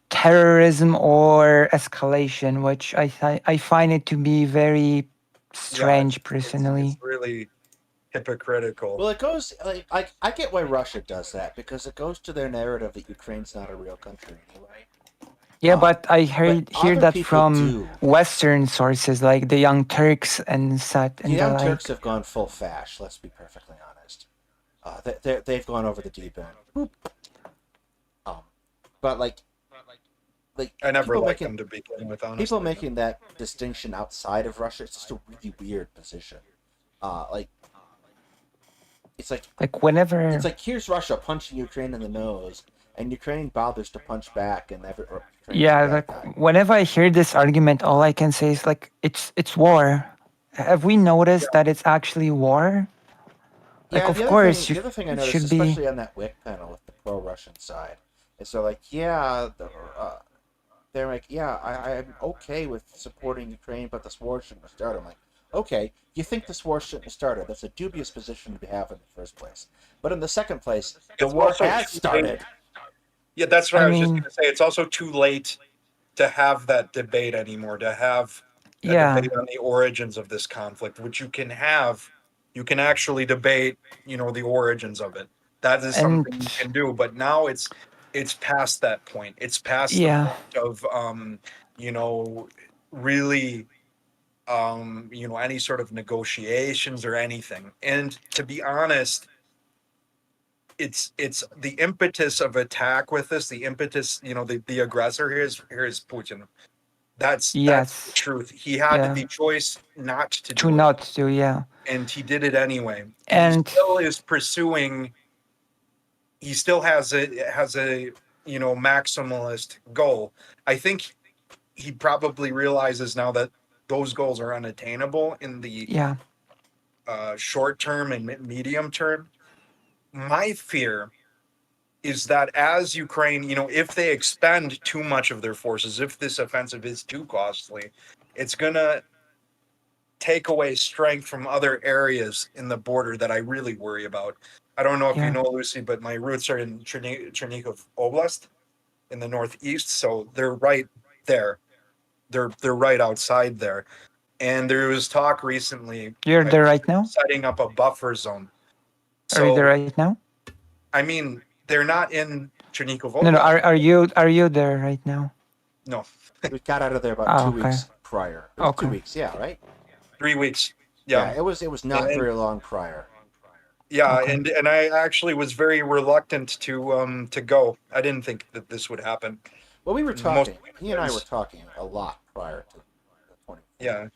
terrorism or escalation, which I find it to be very yeah, strange it's personally. really hypocritical. Well, it goes like I get why Russia does that because it goes to their narrative that Ukraine's not a real country anyway. Yeah, but I But hear other that people from do. Western sources, like the Young Turks and such The and the Young Turks like. have gone full fash. Let's be perfectly honest. They've gone over the deep end. Boop. Um, but like I never people liked making them to begin with, people honestly. making that distinction outside of Russia, it's just a really weird position. Like it's like Like whenever, it's like here's Russia punching Ukraine in the nose, and Ukraine bothers to punch back, and Ukraine's the yeah, bad guy. like whenever I hear this argument, all I can say is like it's war. Have we Yeah, noticed that it's actually war? Like, Yeah, of course, the other thing I it noticed, should be. especially on that WIC panel with the pro-Russian side, is they're like, they're like, yeah, I'm okay with supporting Ukraine, but this war shouldn't have started. I'm like, okay, you think this war shouldn't have started? That's a dubious position to have in the first place. But in the second place, the it's war also has too late. started. Yeah, that's what I I was just mean, going to say. It's also too late to have that debate anymore, to have a yeah, debate on the origins of this conflict, which you can have. You can actually debate, the origins of it. That is and something you can do. But now it's past that point. It's past the yeah, point of you know, really any sort of negotiations or anything. And to be honest, it's the impetus of attack with this, the impetus, the aggressor here is Putin. That's the yes, truth. He had yeah, the choice not to to do it, not to, yeah, and he did it anyway. He and still is pursuing. He still has a maximalist goal. I think he probably realizes now that those goals are unattainable in the yeah, short term and medium term. My fear is that as Ukraine, if they expend too much of their forces, if this offensive is too costly, it's gonna take away strength from other areas in the border that I really worry about. I don't know if you Yeah. know, Lucy, but my roots are in Chernihiv Oblast in the northeast, so they're right there. They're right outside there. And there was talk recently, You're I there think, right now? setting up a buffer zone. Are you there So, right now? I mean, they're not in Chernihiv No. Oblast. Are you there right now? No, We got out of there about Oh, two okay. weeks prior. It was 2 weeks, Okay. yeah, right? 3 weeks. Yeah, Yeah. it was not And very long prior. yeah, Okay. and I actually was very reluctant to go. I didn't think that this would happen. Well, we were Most talking. He and I were because talking a lot prior to the 24th. yeah,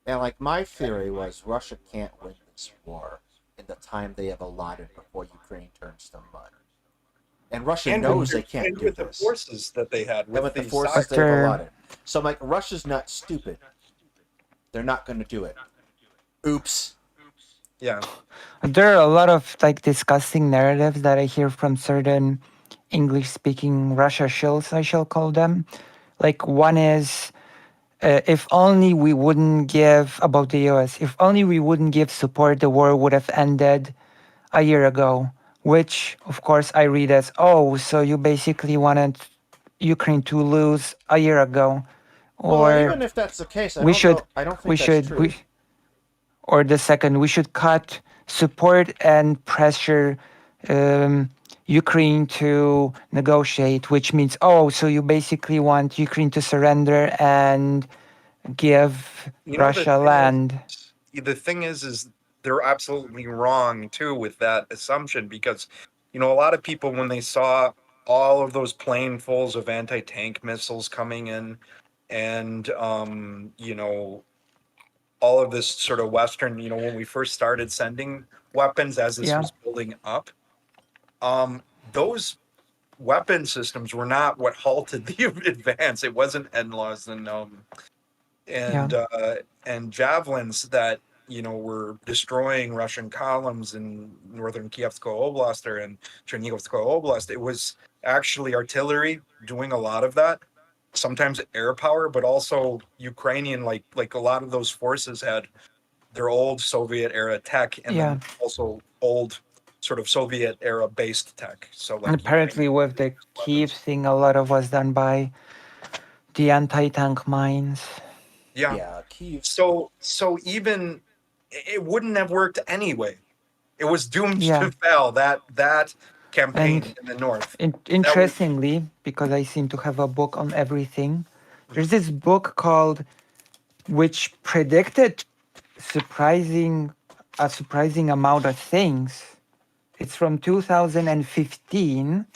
And like my theory was Russia can't win this war in the time they have allotted before Ukraine turns to mud. And Russia and with knows Mm. they can't do with the this. forces that they had, And with with the the forces soccer. they've After allotted. So I'm like, Russia's not stupid. They're not going to do it. Oops. Yeah, there are a lot of like disgusting narratives that I hear from certain English-speaking Russia shills, I shall call them. Like one is, if only we wouldn't give about the US, if only we wouldn't give support, the war would have ended a year ago. Which, of course, I read as, oh, so you basically wanted Ukraine to lose a year ago, Well, or even if that's the case, I we don't should, know. I don't we think that's should, true. we, or the second, we should cut support and pressure Ukraine to negotiate, which means, oh, so you basically want Ukraine to surrender and give the Russia thing land. is they're absolutely wrong too with that assumption because a lot of people when they saw all of those planefuls of anti-tank missiles coming in and all of this sort of Western, when we first started sending weapons as this Yeah, was building up, those weapon systems were not what halted the advance. It wasn't NLAWs yeah, and and javelins that were destroying Russian columns in northern Kievsko Oblast or in Chernigivsko Oblast. It was actually artillery doing a lot of that. Sometimes air power, but also Ukrainian, like a lot of those forces had their old Soviet era tech and yeah. then also old sort of Soviet era based tech. So And like apparently, Ukrainian with the Kiev weapons. thing, a lot of was done by the anti-tank mines. Yeah. Yeah, Kyiv. So even it wouldn't have worked anyway. It was doomed Yeah, to fail. That campaign and in the north. That was interestingly, because I seem to have a book on everything, Mhm. there's this book called which predicted surprising a surprising amount of things. It's from 2015,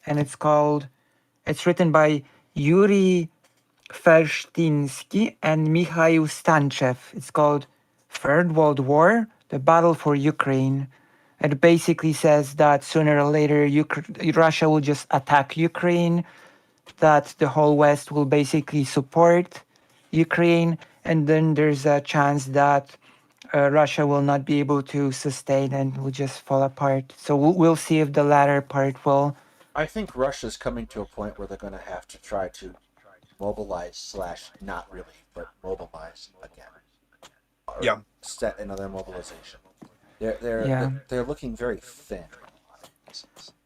and it's written by Yuri Felshtinsky and Mikhail Stanchev. It's called Third World War: The Battle for Ukraine. It basically says that sooner or later Russia will just attack Ukraine, that the whole West will basically support Ukraine, and then there's a chance that Russia will not be able to sustain and will just fall apart. So we'll see if the latter part will. I think Russia's coming to a point where they're going to have to try to mobilize slash not really, but mobilize again, or yeah. set another mobilization. They're they're Yeah. they're looking very thin.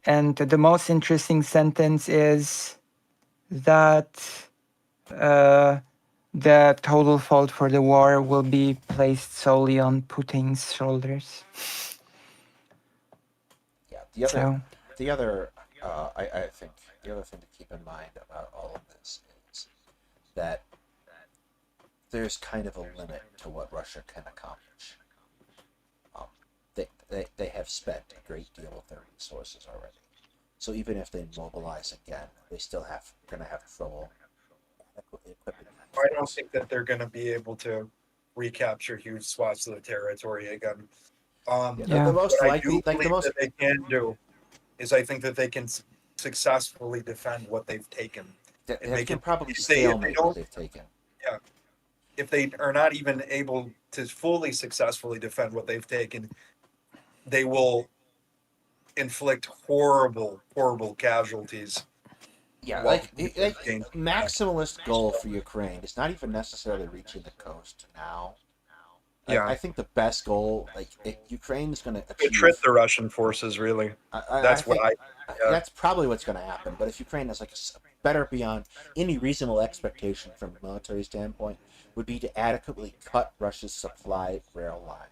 And the most interesting sentence is that uh, the total fault for the war will be placed solely on Putin's shoulders. Yeah. So, The other, I think the other thing to keep in mind about all of this is that there's kind of a limit to what Russia can accomplish. They have spent a great deal of their resources already. So even if they mobilize again, they still going to have trouble equipping. I don't think that they're going to be able to recapture huge swaths of the territory again. Yeah, the yeah. most What I do likely, like the believe most, that they can do is I think that they can successfully defend what they've taken and they make can it. probably If they stalemate what don't, they've taken. yeah, if they are not even able to fully successfully defend what they've taken, they will inflict horrible, horrible casualties. Yeah, While like gain. maximalist goal for Ukraine is not even necessarily reaching the coast now. Like Yeah, I think the best goal, Ukraine is going to to trick achieve. the Russian forces. Really, I that's what think I. Yeah, that's probably what's going to happen. But if Ukraine has better beyond any reasonable expectation from a military standpoint, would be to adequately cut Russia's supply rail line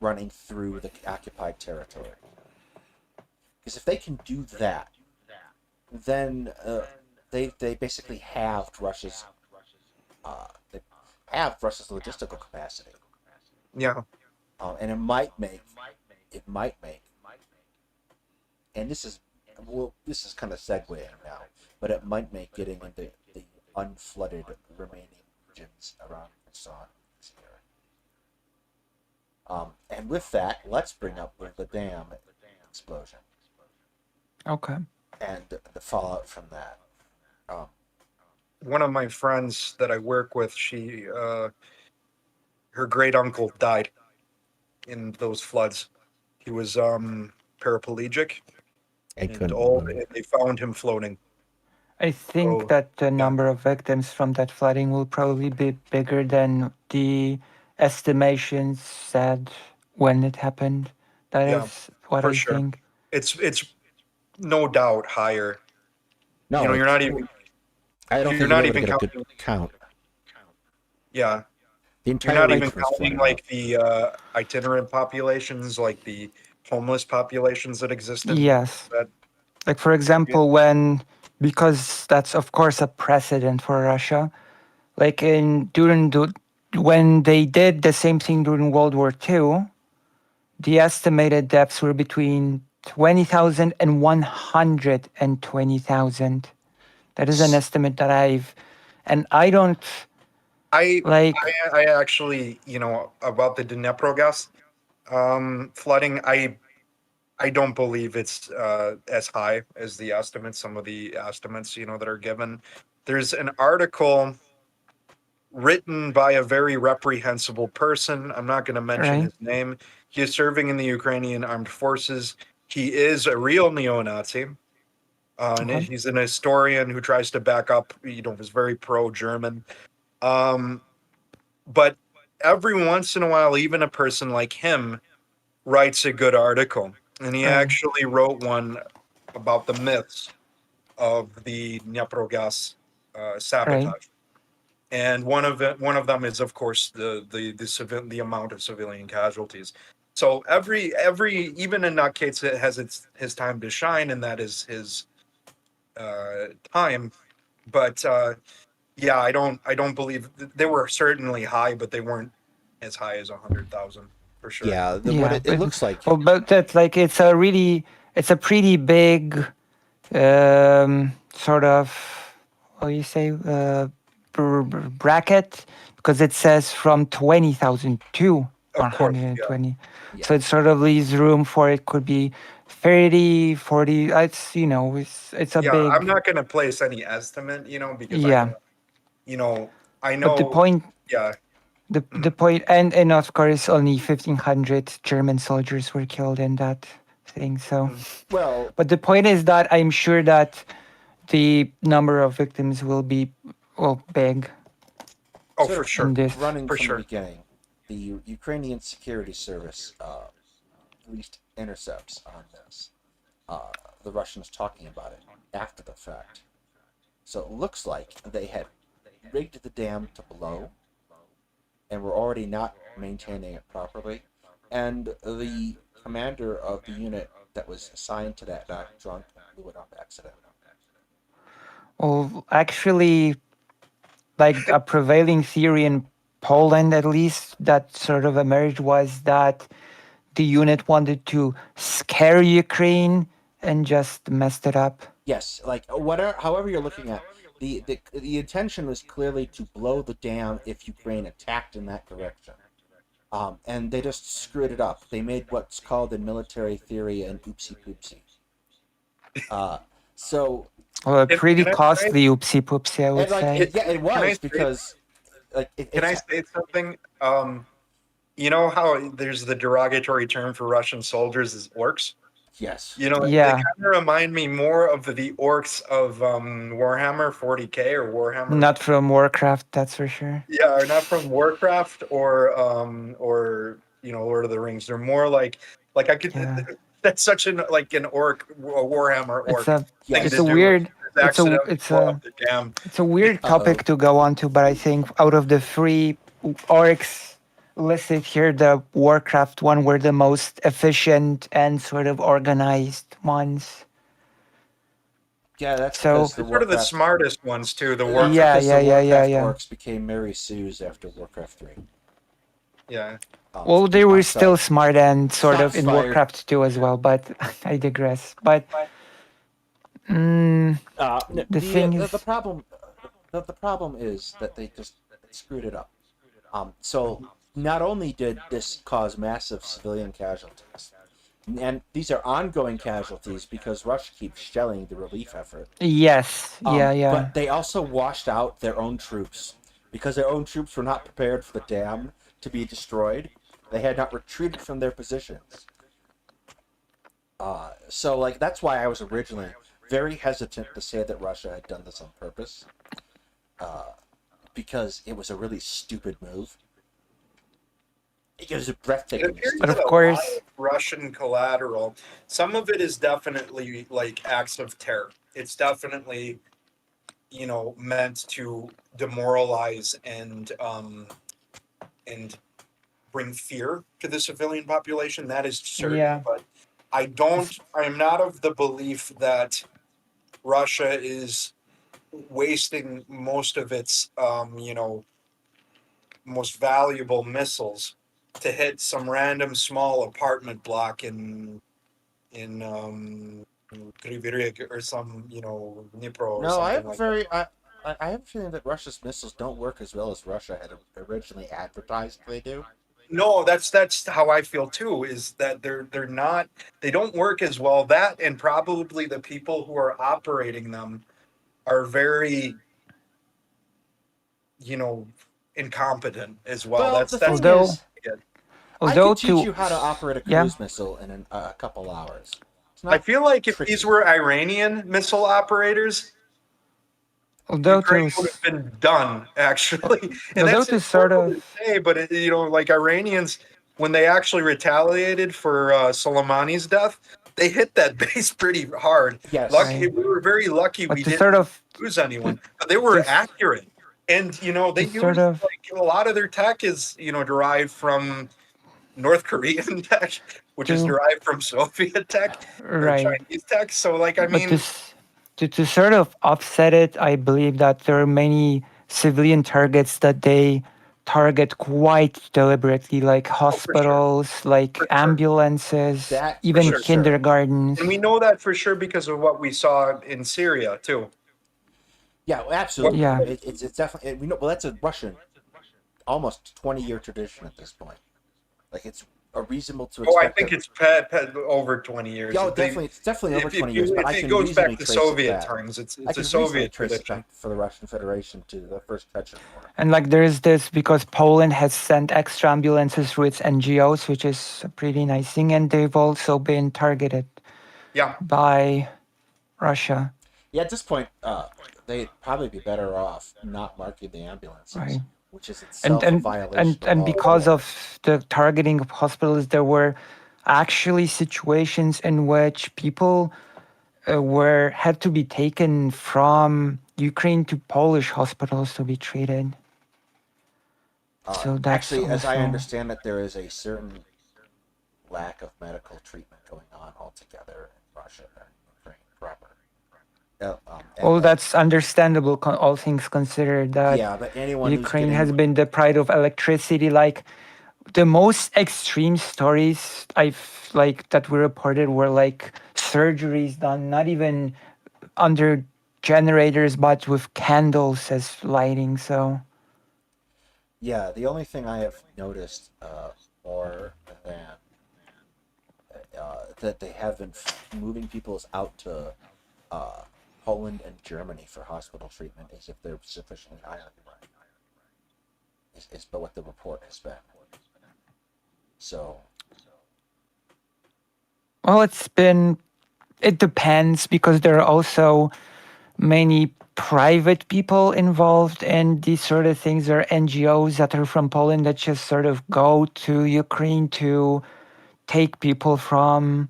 running through the occupied territory. Because if they can do that, then they basically halved they halved Russia's logistical capacity, yeah. and it might make, and this is kind of segueing now, but it might make getting into the unflooded remaining regions around Kherson easier. And with that, let's bring up the dam explosion Okay. and the fallout from that. Um, One of my friends that I work with, her great uncle died in those floods. He was paraplegic and old, and they found him floating. I think So that the yeah, number of victims from that flooding will probably be bigger than the estimations said when it happened. That yeah, is what for I sure. think. It's no doubt higher. no, You're not even I don't you're think you'll not be able to even get a good counting. count. Yeah, The you're entire not lake even was counting flooded out. like the itinerant populations, like the homeless populations that exist in Yes. that. Like, for example, because that's, of course, a precedent for Russia, like when they did the same thing during World War II, the estimated deaths were between 20,000 and 120,000. That is an estimate that I don't I like, I actually, about the Dnepro gas flooding, I don't believe it's as high as the estimates, some of the estimates, that are given. There's an article written by a very reprehensible person. I'm not going to mention right? his name. He is serving in the Ukrainian armed forces. He is a real neo-Nazi. And Okay. he's an historian who tries to back up, is very pro-German. Um, but every once in a while, even a person like him writes a good article. And he Right. actually wrote one about the myths of the Dnepro Right. sabotage. And one of them is, of course, the amount of civilian casualties. So every even in that case, it has his time to shine, and that is his time. But yeah, I don't believe they were certainly high, but they weren't as high as 100,000 for sure. Yeah, what Yeah. it looks like. Well, but that's like, it's a pretty big sort of, what do you say, bracket, because it says from 20,000 to Of course, yeah, 120. Yeah, So it sort of leaves room for it could be 30, 40. It's a yeah. I'm big, not going to place any estimate, because I yeah. don't, you know, I But the know, point, yeah, the mhm, point, and of course, only 1,500 German soldiers were killed in that thing. So, mhm. well, but the point is that I'm sure that the number of victims will be, well, big Oh, sort for of in sure, this. running for from the sure. beginning, the Ukrainian Security Service released intercepts on this. The Russians talking about it after the fact. So it looks like they had rigged the dam to blow and were already not maintaining it properly. And the commander of the unit that was assigned to that got drunk and blew it up accidentally. Well, actually, like a prevailing theory in Poland, at least, that sort of emerged was that the unit wanted to scare Ukraine and just messed it up. Yes, like whatever, however you're looking at the intention was clearly to blow the dam if Ukraine attacked in that direction. And they just screwed it up. They made what's called in military theory an oopsie poopsie. Uh, so Well, a Can, pretty can I say, costly oopsie poopsie, I would and like say. it can I was say, because like can it's I say something? You know how there's the derogatory term for Russian soldiers is orcs? Yes. You know, they Yeah, kind of remind me more of the orcs of Warhammer 40K or Warhammer. not from Warcraft, that's for sure. Yeah, or not from Warcraft or Lord of the Rings. They're more like I could. Yeah, That's such an like an orc, a Warhammer it's orc a thing it's to a Yes. do. weird Is accidentally it's blow up a the dam. it's a weird Uh-oh. topic to go on to, but I think out of the three orcs listed here, the Warcraft one were the most efficient and sort of organized ones. Yeah, that's So because the Sort of the Warcraft. smartest ones too. The That's Warcraft. yeah, because yeah, the yeah, yeah, Warcraft yeah. orcs became Mary Sue's after Warcraft 3. Yeah. Well, they were I'm still sorry. smart and sort of Shots in fired. Warcraft too as well, but I digress. But mm, the thing The is, problem the problem is that they just screwed it up. So not only did this cause massive civilian casualties, and these are ongoing casualties because Russia keeps shelling the relief effort. yes, yeah, yeah, But they also washed out their own troops because their own troops were not prepared for the dam to be destroyed. They had not retreated from their positions. So like that's why I was originally very hesitant to say that Russia had done this on purpose, because it was a really stupid move. It was a It breathtaking appears but that stupid. of a lot course, of Russian collateral, some of it is definitely like acts of terror. It's definitely, meant to demoralize and bring fear to the civilian population. That is certain. yeah, But I am not of the belief that Russia is wasting most of its, most valuable missiles to hit some random small apartment block in Kryvyi Rih or some, Dnipro or No, I something have a like that. very I have a feeling that Russia's missiles don't work as well as Russia had originally advertised they do. No, that's how I feel too. Is that they're not, they don't work as well. That and probably the people who are operating them are very, you know, incompetent as well. Well, That's the that's thing although is, it. I although could teach to you how to operate a yeah, cruise missile in a couple hours. It's I not feel like if these tricky. were Iranian missile operators, although Ukraine to would have been done actually, and although that's to sort horrible to of say. But like Iranians, when they actually retaliated for Soleimani's death, they hit that base pretty hard. Yes. Lucky right, we were very lucky but we didn't lose anyone, but they were to accurate, and they to sort used of like a lot of their tech is derived from North Korean tech, which is to derived from Soviet tech or right. Chinese tech. So like I But mean, to sort of offset it, I believe that there are many civilian targets that they target quite deliberately, like oh for sure, hospitals, like for sure. ambulances, That For even for sure. sure. kindergartens. And we know that for sure because of what we saw in Syria too. Yeah, well, What, absolutely. Yeah. It's definitely we know. Well, that's a Russian almost 20-year tradition at this point. Like it's a reasonable to oh, I expect think that. it's over 20 years. Yeah, They, definitely, it's definitely over if, 20 years. But I it can goes back reasonably to trace it Soviet back. times, I it's a can reasonably Soviet trace it tradition. back for the Russian Federation to the First Chechen War. And like there's this because Poland has sent extra ambulances through its NGOs, which is a pretty nice thing, and they've also been targeted Yeah. by Russia, Yeah, at this point, they'd probably be better off not marking the ambulances, right? which is and itself a and violation of and all because war. of the targeting of hospitals, there were actually situations in which people were had to be taken from Ukraine to Polish hospitals to be treated. So that's Actually, as I also understand it, there is a certain lack of medical treatment going on altogether in Russia and Ukraine proper. well, that's understandable, all things considered. That Yeah, but anyone who's Ukraine has getting been deprived of electricity, like the most extreme stories I've like that we reported were like surgeries done not even under generators but with candles as lighting. So yeah, the only thing I have noticed more than that they have been moving people out to uh, Poland and Germany for hospital treatment is if they're sufficiently high on urine. Is but what the report has been. So Well, it depends because there are also many private people involved in these sort of things. There are NGOs that are from Poland that just sort of go to Ukraine to take people from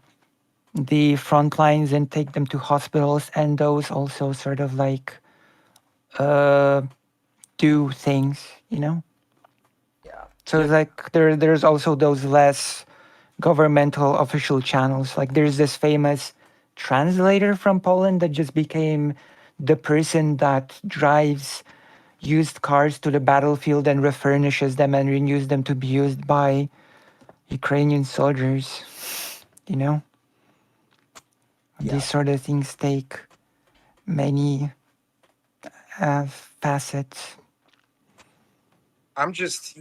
the front lines and take them to hospitals, and those also sort of like uh, do things, you know. Yeah. So it's like there's also those less governmental official channels. Like there's this famous translator from Poland that just became the person that drives used cars to the battlefield and refurnishes them and renews them to be used by Ukrainian soldiers. You know, Yeah. these sort of things take many facets. I'm just,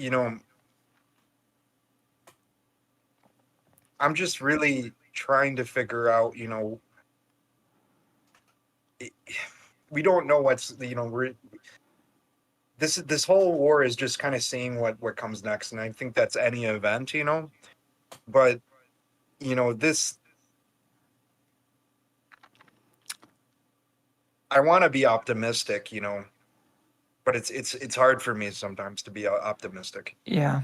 I'm just really trying to figure out, it, we don't know what's, we're this whole war is just kind of seeing what comes next, and I think that's any event, but this, I want to be optimistic, but it's hard for me sometimes to be optimistic. Yeah.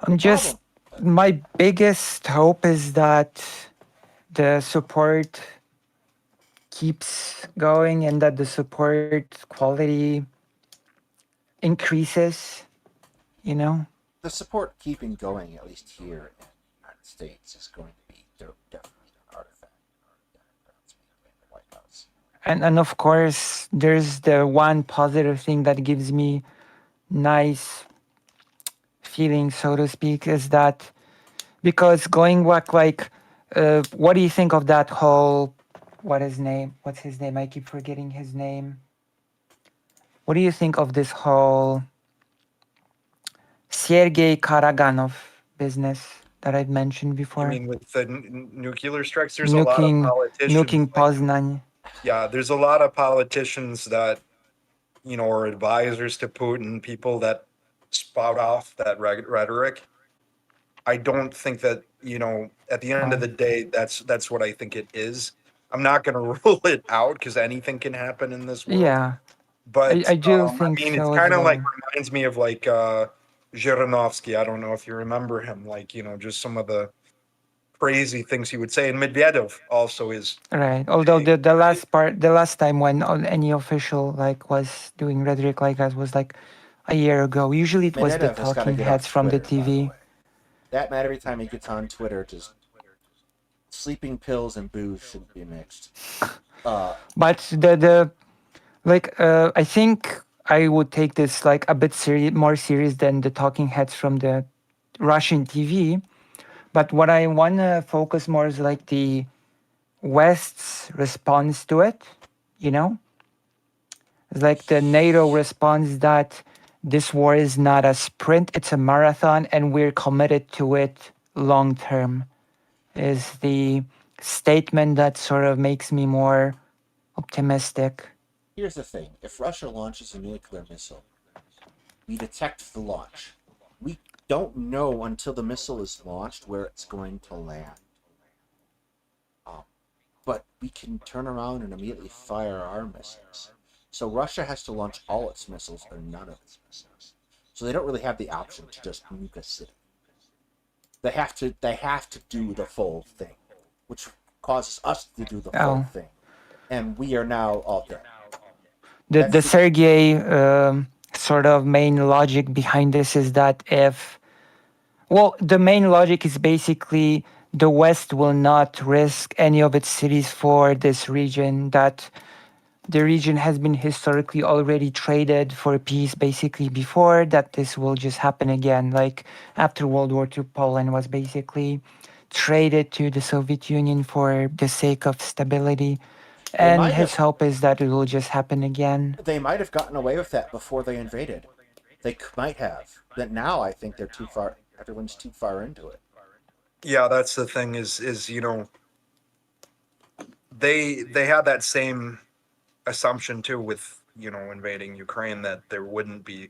The I'm just problem. my biggest hope is that the support keeps going and that the support quality increases, you know? The support keeping going, at least here in the United States, is going to be definitely an artifact in the White House. And of course there's the one positive thing that gives me nice feeling, so to speak, is that because going back like what do you think of that whole what's his name? I keep forgetting his name. What do you think of this whole Sergei Karaganov business that I've mentioned You before? mean with the nuclear strikes? There's a lot of Nuking politicians. nuking Poznań. Yeah, there's a lot of politicians that are advisors to Putin, people that spout off that rhetoric. I don't think that at the end of the day, that's what I think it is. I'm not going to rule it out because anything can happen in this world. Yeah, But I do I think mean, it's so as kind of like well. reminds me of like Zhirinovsky. I don't know if you remember him. Like just some of the crazy things he would say. And Medvedev also is. Right. Although the last time when any official like was doing rhetoric like that was like a year ago. Usually it was the Medvedev has got to talking get off heads from the Twitter, by the TV. way. That man, every time he gets on Twitter, just sleeping pills and booze shouldn't be mixed. But the like I think I would take this like a bit more serious than the talking heads from the Russian TV. But what I want to focus more is like the West's response to it, you know? It's like the NATO response that this war is not a sprint, it's a marathon, and we're committed to it long term, is the statement that sort of makes me more optimistic. Here's the thing: if Russia launches a nuclear missile, we detect the launch. We don't know until the missile is launched where it's going to land. But we can turn around and immediately fire our missiles. So Russia has to launch all its missiles or none of its missiles. So they don't really have the option to just nuke a city. They have to do the full thing, which causes us to do the full Oh, thing. And we are now all dead. the Sergei sort of main logic behind this is that the main logic is basically the West will not risk any of its cities for this region, that the region has been historically already traded for peace basically before, that this will just happen again. Like after World War II, Poland was basically traded to the Soviet Union for the sake of stability. They And might his have hope is that it will just happen again. gotten away with that before they invaded. They might have. But now I think they're too far. Everyone's too far into it. Yeah, that's the thing is they had that same assumption too with invading Ukraine, that there wouldn't be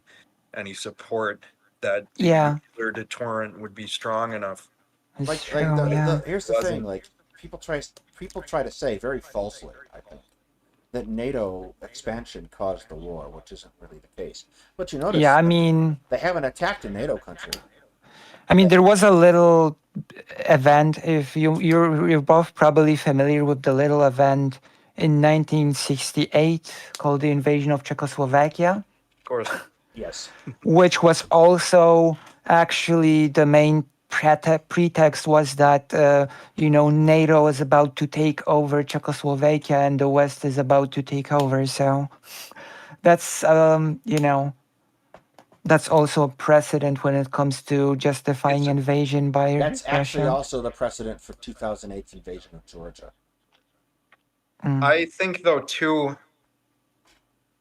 any support, that the Yeah, nuclear deterrent would be strong enough. It's Like true, yeah. here's the thing. Wasn't. Like people try to say very falsely, I think, that NATO expansion caused the war, which isn't really the case. But you Yeah, notice I mean, they haven't attacked a NATO country. there was a little event. If you're both probably familiar with the little event in 1968 called the invasion of Czechoslovakia, Of course. Yes. which was also actually the main pretext was that NATO is about to take over Czechoslovakia and the West is about to take over. So that's that's also a precedent when it comes to justifying It's invasion by That's actually Russia. also the precedent for 2008's invasion of Georgia. I think though too,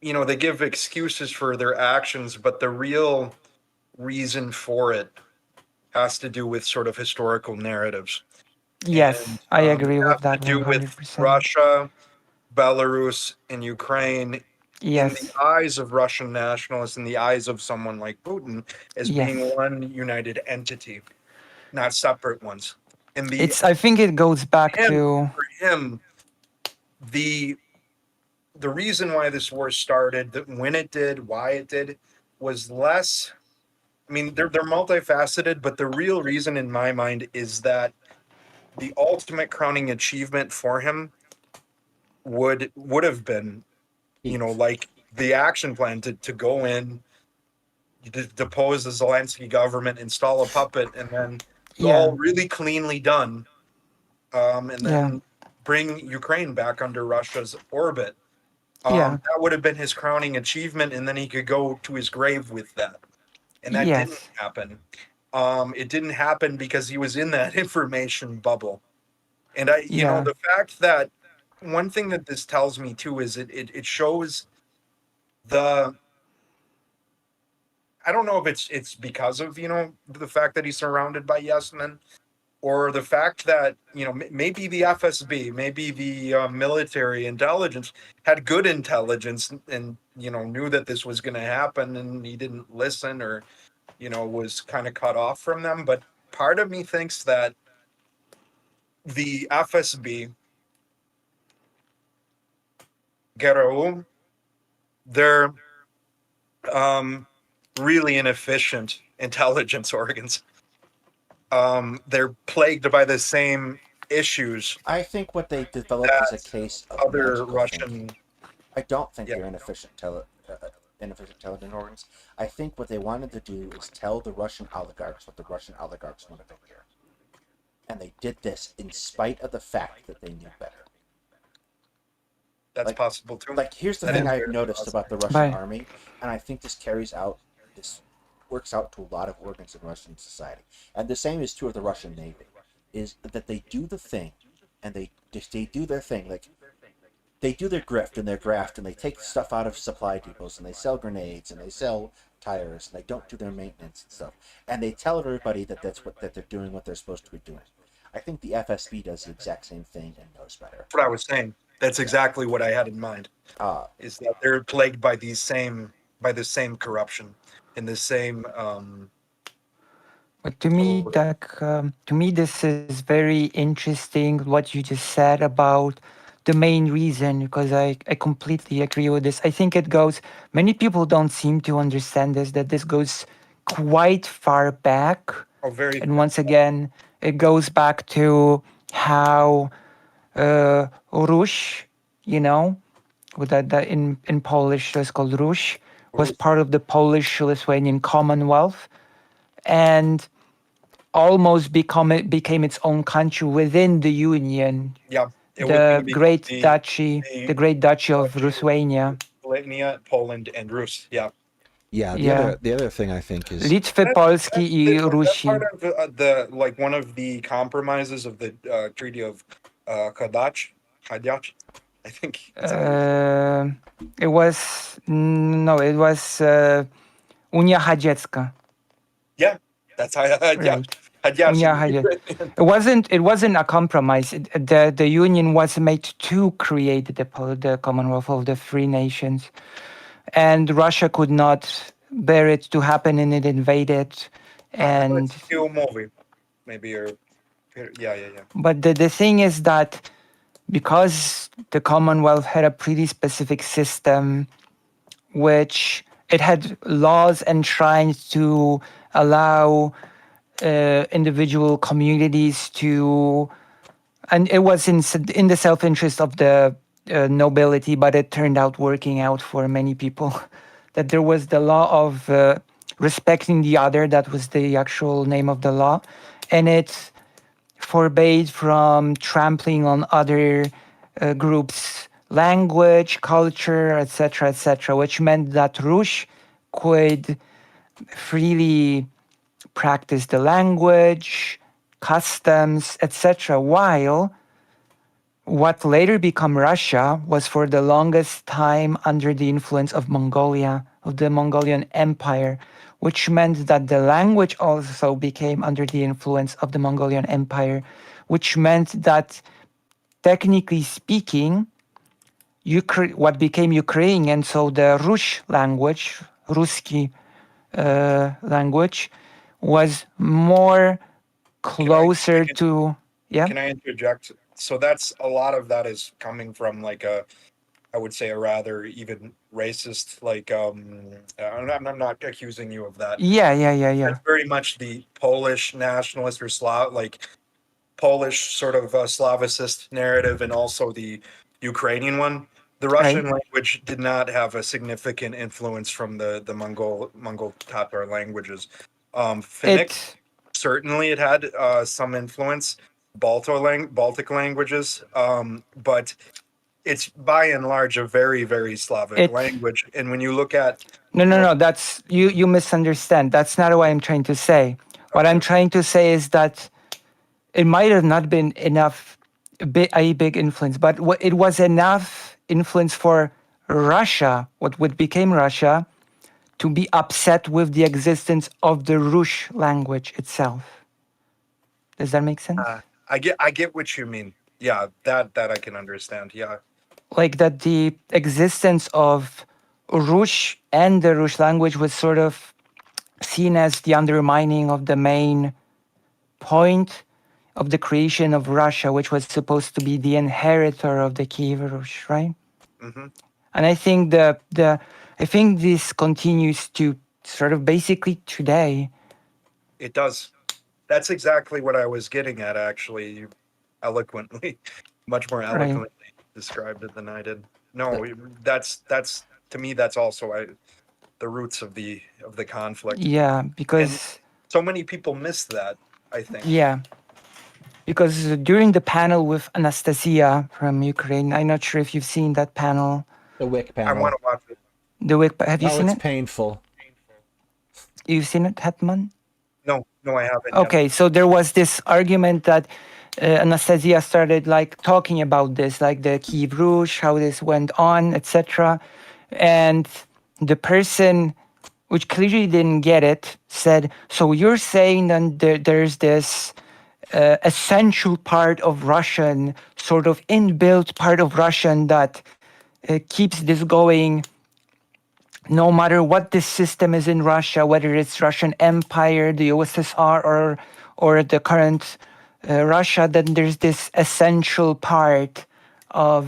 they give excuses for their actions, but the real reason for it has to do with sort of historical narratives. And Yes, I agree have with to that do with 100%. Russia, Belarus, and Ukraine in the Yes, eyes of Russian nationalists, in the eyes of someone like Putin, as being yes. one united entity, not separate ones. And I think it goes back him, to, for him, the the reason why this war started, that when it did, why it did, was less. I mean, they're multifaceted, but the real reason in my mind is that the ultimate crowning achievement for him would have been, like the action plan to go in, depose the Zelensky government, install a puppet, and then it's yeah, all really cleanly done, and yeah, then bring Ukraine back under Russia's orbit. yeah, That would have been his crowning achievement, and then he could go to his grave with that. And that didn't yes, happen. It didn't happen because he was in that information bubble. And yeah, the fact that one thing that this tells me too is it shows the. I don't know if it's because of the fact that he's surrounded by yes men, or the fact that maybe the FSB, maybe the military intelligence had good intelligence and knew that this was going to happen, and he didn't listen, or was kind of cut off from them. But part of me thinks that the FSB, GRU, they're really inefficient intelligence organs. They're plagued by the same issues I think what they developed is a that case of other magical thinking. Russian. I don't think Yeah. they're inefficient intelligence organs. I think what they wanted to do is tell the Russian oligarchs what the Russian oligarchs wanted to hear. And they did this in spite of the fact that they knew better. That's Like- possible too. Like, here's the That thing is I've very noticed possible. about the Russian Bye. army, and I think this works out to a lot of organs in Russian society. And the same is true of the Russian Navy, is that they do the thing, and they do their thing, like, they do their grift and their graft, and they take stuff out of supply depots, and they sell grenades, and they sell tires, and they don't do their maintenance and stuff. And they tell everybody that that they're doing what they're supposed to be doing. I think the FSB does the exact same thing and knows better. That's what I was saying. That's exactly what I had in mind. Is that they're plagued by the same corruption and the same. But to me, this is very interesting what you just said about the main reason, because I completely agree with this. I think it goes, many people don't seem to understand this, that this goes quite far back. Very. And once again, it goes back to how Rush, with that in Polish it's called Rush, was part of the Polish-Lithuanian Commonwealth, and almost became its own country within the Union. Yeah. The Great Duchy of Lithuania. Lithuania, Poland, and Rus. Yeah. Yeah, Yeah. the other thing I think is Litwy, Polski i That's Rusi. part of the like one of the compromises of the Treaty of Hadach. I think. It was Unia Radziecka. Yeah, that's how. Yeah. Right. Unia Radziecka. It wasn't a compromise. The Union was made to create the Commonwealth of the Free Nations, and Russia could not bear it to happen, and it invaded. And New movie, maybe, or Yeah. But the thing is that because the Commonwealth had a pretty specific system, which it had laws enshrined to allow individual communities to, and it was in the self-interest of the nobility, but it turned out working out for many people, that there was the law of respecting the other. That was the actual name of the law, and it forbade from trampling on other groups' language, culture, etc., which meant that Rus could freely practice the language, customs, etc., while what later became Russia was for the longest time under the influence of Mongolia, of the Mongolian Empire, which meant that the language also became under the influence of the Mongolian Empire, which meant that, technically speaking, what became Ukrainian, so the Rus language, Ruski language, was more closer to, yeah? Can I interject? So that's a lot of that is coming from like I would say a rather even racist, like I'm not accusing you of that. Yeah. That's very much the Polish nationalist or Polish sort of Slavicist narrative, and also the Ukrainian one. The Russian language did not have a significant influence from the Mongol Tatar languages. Finnic, certainly it had some influence. Baltic languages, but it's by and large a very, very Slavic language. And when you look at no, that's you misunderstand. That's not what I'm trying to say. What I'm trying to say is that it might have not been enough, a big influence, but it was enough influence for Russia, what became Russia, to be upset with the existence of the Rus language itself. Does that make sense? I get what you mean. Yeah, that I can understand. Yeah. Like that the existence of Rus and the Rus language was sort of seen as the undermining of the main point of the creation of Russia, which was supposed to be the inheritor of the Kiev Rus, right? Mm-hmm. And I think I think this continues to sort of basically today. It does. That's exactly what I was getting at, actually. You eloquently, much more eloquently described it than I did. No, that's to me, that's also the roots of the conflict. Yeah, because and so many people miss that, I think. Yeah, because during the panel with Anastasia from Ukraine, I'm not sure if you've seen that panel. The Wick I panel. want to watch it. The Wick, have you seen it's it? painful. You've seen it, Hetman? No, I haven't. Okay, yet. so there was this argument that Anastasia started like talking about this, like the Kiev Rus, how this went on, etc. And the person, which clearly didn't get it, said, "So you're saying that there's this essential part of Russian, sort of inbuilt part of Russian that keeps this going." No matter what this system is in Russia, whether it's Russian Empire, the USSR, or the current Russia, then there's this essential part of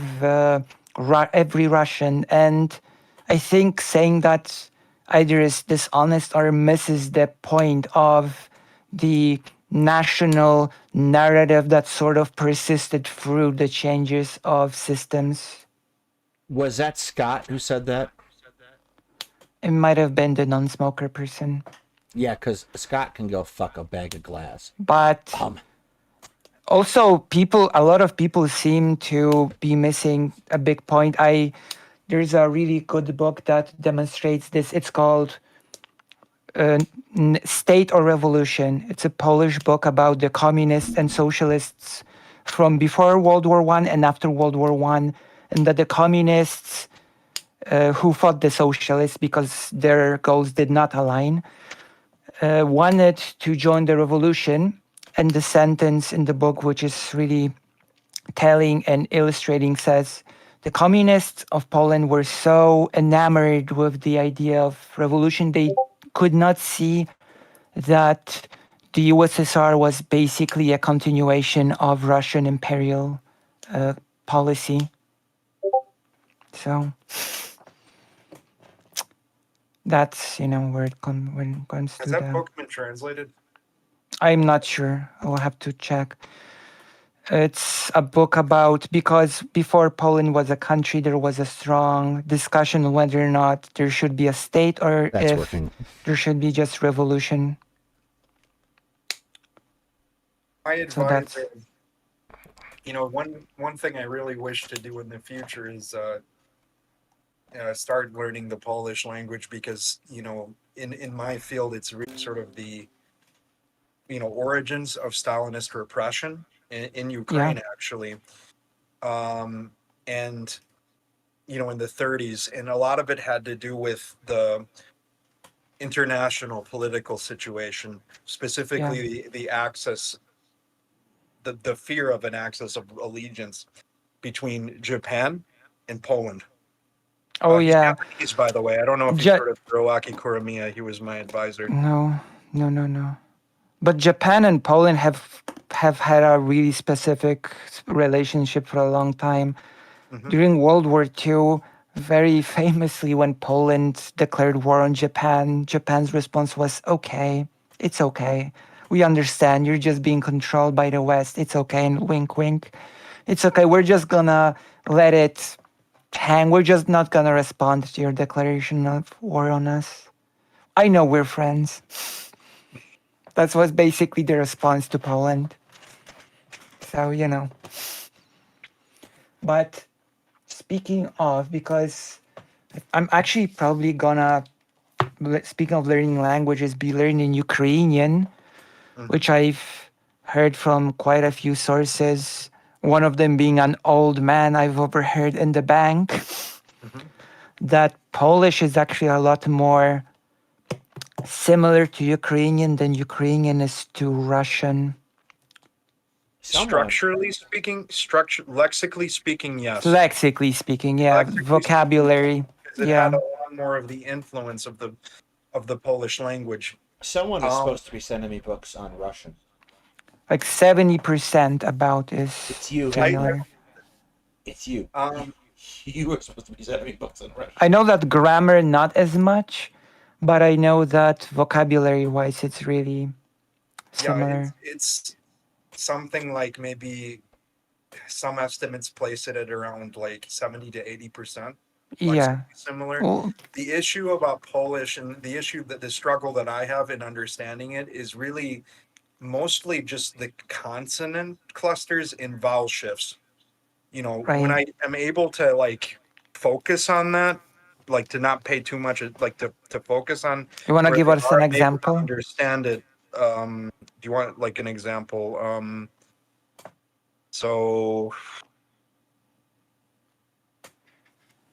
every Russian. And I think saying that either is dishonest or misses the point of the national narrative that sort of persisted through the changes of systems. Was that Scott who said that? It might have been the non-smoker person. Yeah, because Scott can go fuck a bag of glass. But also a lot of people seem to be missing a big point. There's a really good book that demonstrates this. It's called State or Revolution. It's a Polish book about the communists and socialists from before World War I and after World War I, and that the communists who fought the socialists because their goals did not align, wanted to join the revolution. And the sentence in the book, which is really telling and illustrating, says, the communists of Poland were so enamored with the idea of revolution, they could not see that the USSR was basically a continuation of Russian imperial policy. So that's, where when it comes Has to that the... book been translated? I'm not sure. I'll have to check. It's a book about, because before Poland was a country, there was a strong discussion on whether or not there should be a state or That's if working. there should be just revolution. I So advise, that's... one thing I really wish to do in the future is start learning the Polish language because, in my field, it's really sort of the, origins of Stalinist repression in Ukraine, actually. And, in the 30s, and a lot of it had to do with the international political situation, specifically the axis, the fear of an axis of allegiance between Japan and Poland. Oh, He's yeah. Japanese, by the way. I don't know if you've heard of Hiroaki Kuromiya. He was my advisor. No. But Japan and Poland have had a really specific relationship for a long time. Mhm. During World War II, very famously, when Poland declared war on Japan, Japan's response was, okay, it's okay. We understand you're just being controlled by the West. It's okay. And wink, wink. It's okay. We're just gonna let it hang. We're just not gonna respond to your declaration of war on us. I know we're friends. That was basically the response to Poland. So, But speaking of, because I'm actually probably gonna, speaking of learning languages, be learning Ukrainian, Mhm. which I've heard from quite a few sources. One of them being an old man I've overheard in the bank, Mhm. that Polish is actually a lot more similar to Ukrainian than Ukrainian is to Russian. Somewhat. Lexically speaking, yes. Lexically speaking, yeah. Lexically Vocabulary, because it had a lot more of the influence of the Polish language. Someone is supposed to be sending me books on Russian. Like 70% about is It's you. similar. It's you. Um, You were supposed to be sending me books on Russian. I know that grammar not as much, but I know that vocabulary-wise it's really similar. it's something like maybe some estimates place it at around like 70 to 80%. Yeah. Similar. Well, The issue about Polish and the struggle that I have in understanding it is really mostly just the consonant clusters and vowel shifts. When I right. am able to like focus on that, like to not pay too much, like to focus on You want to where give they us are, an I'm able to example? understand it. Do you want like an example? So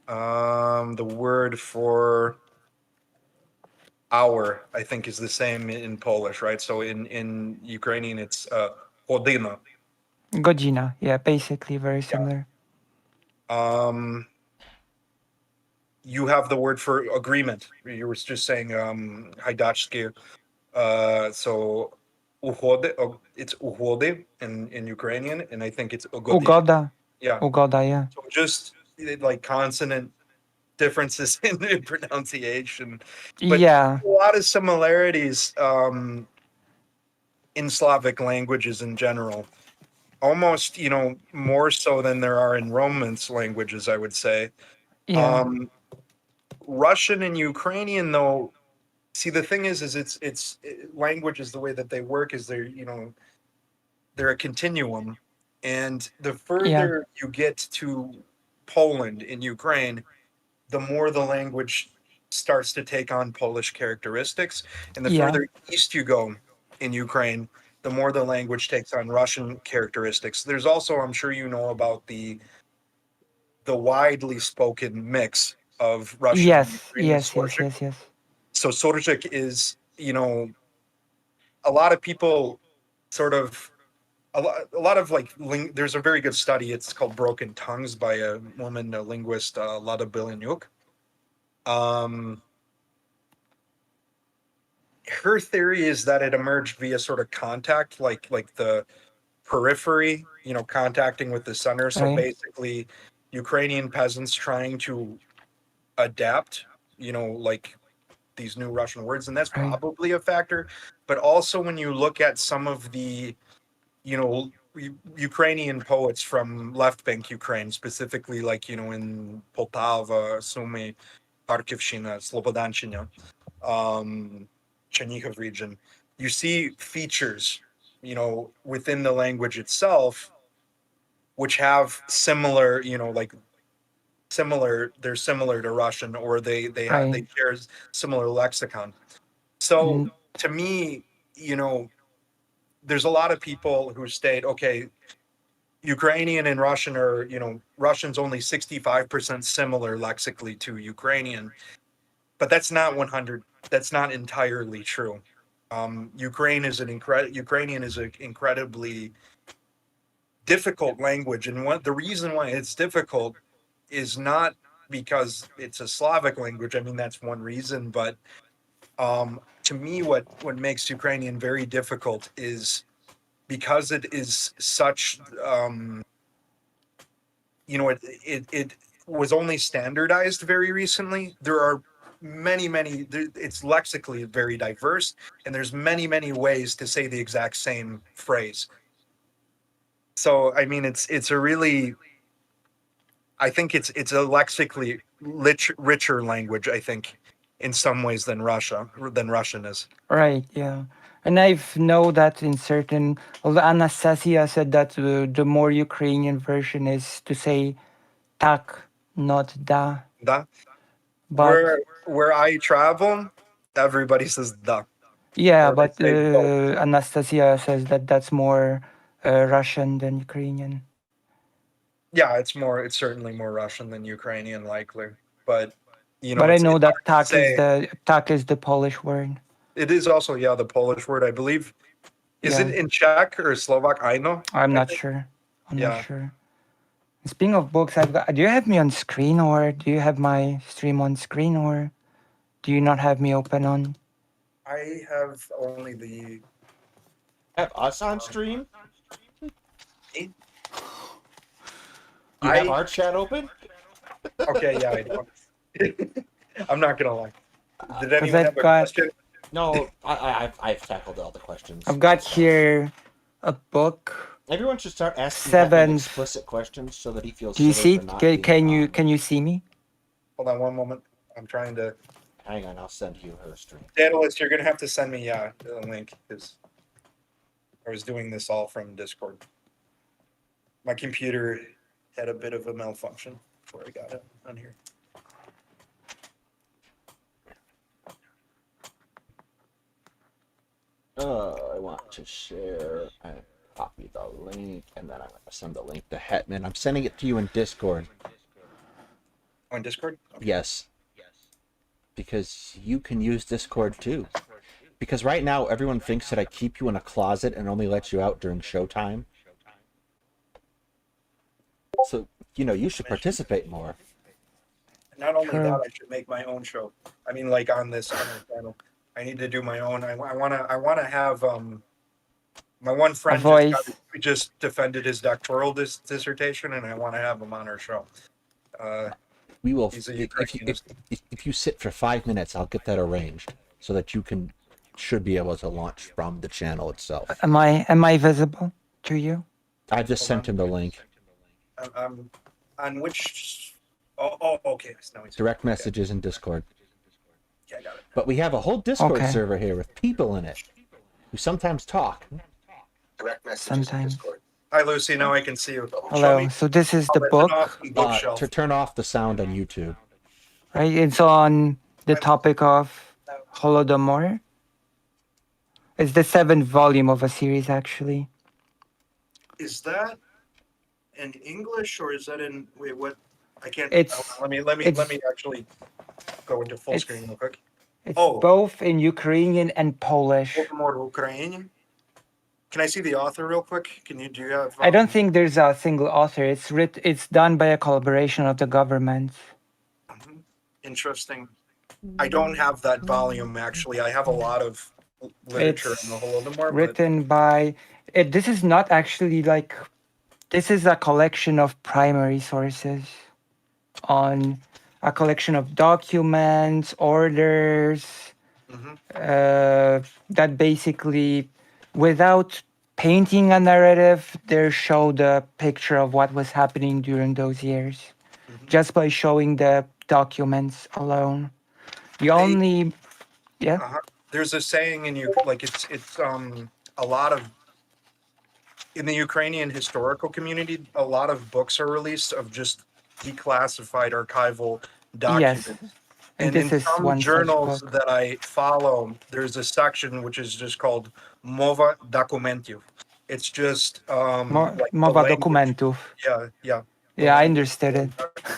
the word for hour, I think, is the same in Polish, right? So in Ukrainian, it's godzina. Godzina. Yeah, basically very similar. You have the word for agreement. You were just saying haidachsky. So it's uhody in Ukrainian, and I think it's ugody. Ugoda. Yeah. Ugoda, yeah. So just like consonant differences in pronunciation, but Yeah. a lot of similarities in Slavic languages in general. Almost, more so than there are in Romance languages, I would say. Yeah. Russian and Ukrainian, though. See, the thing is languages, the way that they work is they're a continuum, and the Yeah. further you get to Poland in Ukraine, the more the language starts to take on Polish characteristics, and the Yeah. further east you go in Ukraine, the more the language takes on Russian characteristics. There's also, I'm sure you know about the widely spoken mix of Russian and Yes. Ukrainian Sorchik. Yes. So Sorchik is, a lot of people sort of a lot of like there's a very good study. It's called Broken Tongues by a woman, a linguist, Lada Bilyanyuk. her theory is that it emerged via sort of contact, like the periphery, contacting with the center. So Right. basically, Ukrainian peasants trying to adapt, like these new Russian words, and that's Right. probably a factor. But also when you look at some of the, Ukrainian poets from left bank Ukraine, specifically like, in Poltava, Sumy, Kharkivshina, Slobodanshina, Chernihiv region, you see features, within the language itself, which have similar, they're similar to Russian, or they Right. share similar lexicon. So Mm, to me, there's a lot of people who state, okay, Ukrainian and Russian are, Russian's only 65% similar lexically to Ukrainian, but that's not 100. That's not entirely true. Ukrainian is an incredibly difficult language, and the reason why it's difficult is not because it's a Slavic language. I mean, that's one reason, but to me, what makes Ukrainian very difficult is because it is such, it was only standardized very recently. There are many, it's lexically very diverse, and there's many ways to say the exact same phrase. So, I mean, it's a really, I think it's a lexically richer language, I think, in some ways than Russian is. right. Yeah. And I've know that in certain, although Anastasia said that the more Ukrainian version is to say tak, not da. Da. But Where I travel, everybody says da. yeah, Or they but say both. Anastasia says that that's more Russian than Ukrainian. Yeah, it's certainly more Russian than Ukrainian, likely. But But I it's know hard that to say. tak is the Polish word. It is also, yeah, the Polish word, I believe. Is it Yeah, in Czech or Slovak? I know. I'm I not think. sure. I'm not Yeah. sure. Speaking of books, I've got. Do you have me on screen, or do you have my stream on screen, or do you not have me open on? I have only the. Have us on stream? Me? You have I- our chat open? Okay, yeah, I do. I'm not gonna lie. Did 'Cause anyone I've have a got- question? No, I've tackled all the questions. I've got here a book. Everyone should start asking Seven. explicit questions so that he feels. Do you silly see? for not Can being you on. can you see me? Hold on one moment. I'm trying to. Hang on, I'll send you her stream. Daedalus, you're gonna have to send me a link because I was doing this all from Discord. My computer had a bit of a malfunction before I got it on here. I want to share. I copy the link, and then I'm going to send the link to Hetman. I'm sending it to you in Discord. On Discord? Okay. Yes. Because you can use Discord too. Because right now everyone thinks that I keep you in a closet and only let you out during showtime. So, you should participate more. Not only True. that, I should make my own show. I mean, like on this channel, I need to do my own. I wanna have my one friend voice. just defended his doctoral dissertation, and I want to have him on our show. We will. He's a If you sit for 5 minutes, I'll get that arranged so that you should be able to launch from the channel itself. Am I visible to you? I just sent him the link. On which? Oh, okay. Now he's Direct messages in Discord. Okay, I got it. But we have a whole Discord Okay. server here with people in it who sometimes talk. Direct messages Sometimes. in Discord. Hi, Lucy. Now I can see you. Show Hello. me- So this is I'll the listen book, off the bookshelf. To turn off the sound on YouTube. right? It's on the topic of Holodomor. It's the 7th volume of a series, actually. Is that in English or is that in? Wait, what? I can't. It's- let me actually go into full It's- screen real quick. It's Oh. both in Ukrainian and Polish. More Ukrainian. Can I see the author real quick? Do you have? I don't think there's a single author. It's done by a collaboration of the governments. Interesting. I don't have that volume actually. I have a lot of literature and a whole It's other more, but written by. This is not actually like. This is a collection of primary sources on a collection of documents, orders, mhm. that basically, without painting a narrative, they show the picture of what was happening during those years, Mhm. just by showing the documents alone. The They only, yeah, there's a saying in you like it's a lot of in the Ukrainian historical community, a lot of books are released of just declassified archival yes, documents. and And in this is some one such journals book. that I follow, there's a section which is just called Mova Dokumentів. It's just like the Mowa language. dokumentów. Yeah, yeah. The Yeah, I language understood it. document.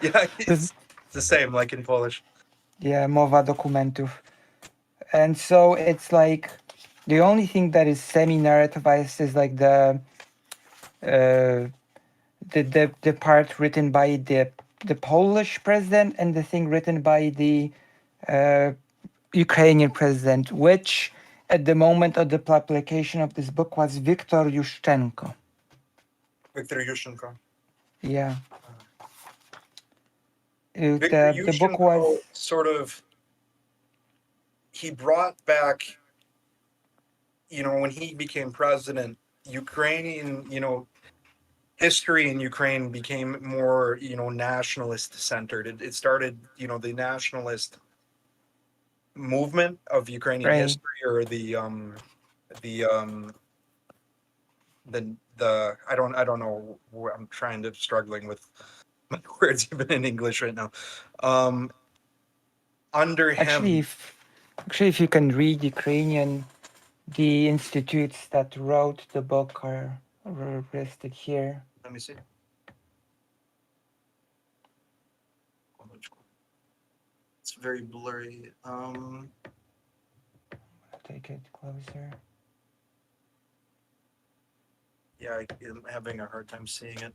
Yeah, it's the same like in Polish. Yeah, mowa dokumentów. And so it's like the only thing that is semi-narrativized is like the part written by the Polish president and the thing written by the uh, Ukrainian president, which at the moment of the publication of this book was Viktor Yushchenko. Viktor Yushchenko. Yeah. Viktor The book was Yushchenko sort of he brought back, when he became president, Ukrainian, history in Ukraine became more, nationalist centered. It started, the nationalist movement of Ukrainian right. history, or the I don't know. I'm struggling with my words even in English right now. Under Actually, him, if you can read Ukrainian, the institutes that wrote the book are listed here. let me see. It's very blurry. Take it closer. Yeah, I'm having a hard time seeing it.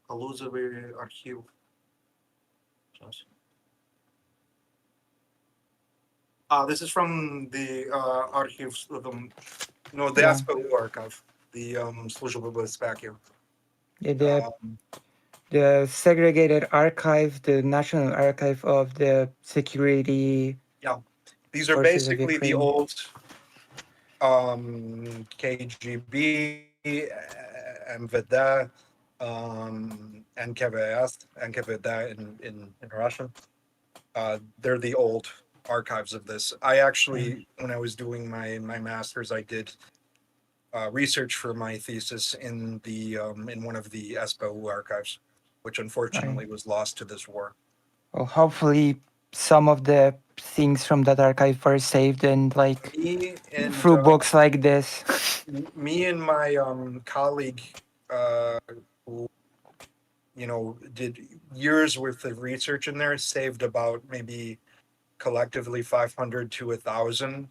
Галузовий архів. This is from the archives of the Yeah. SPU archive, the Служба безпеки. Yeah, the segregated archive, the National Archive of the Security These are Forces of basically the Ukraine. old KGB, MVD, NKVD in Russian. They're the old archives of this. I actually, when I was doing my master's, I did research for my thesis in one of the SPU archives, which unfortunately was lost to this war. Well, hopefully some of the things from that archive are saved and through books like this. Me and my colleague, who did years worth of research in there, saved about maybe collectively 500 to 1,000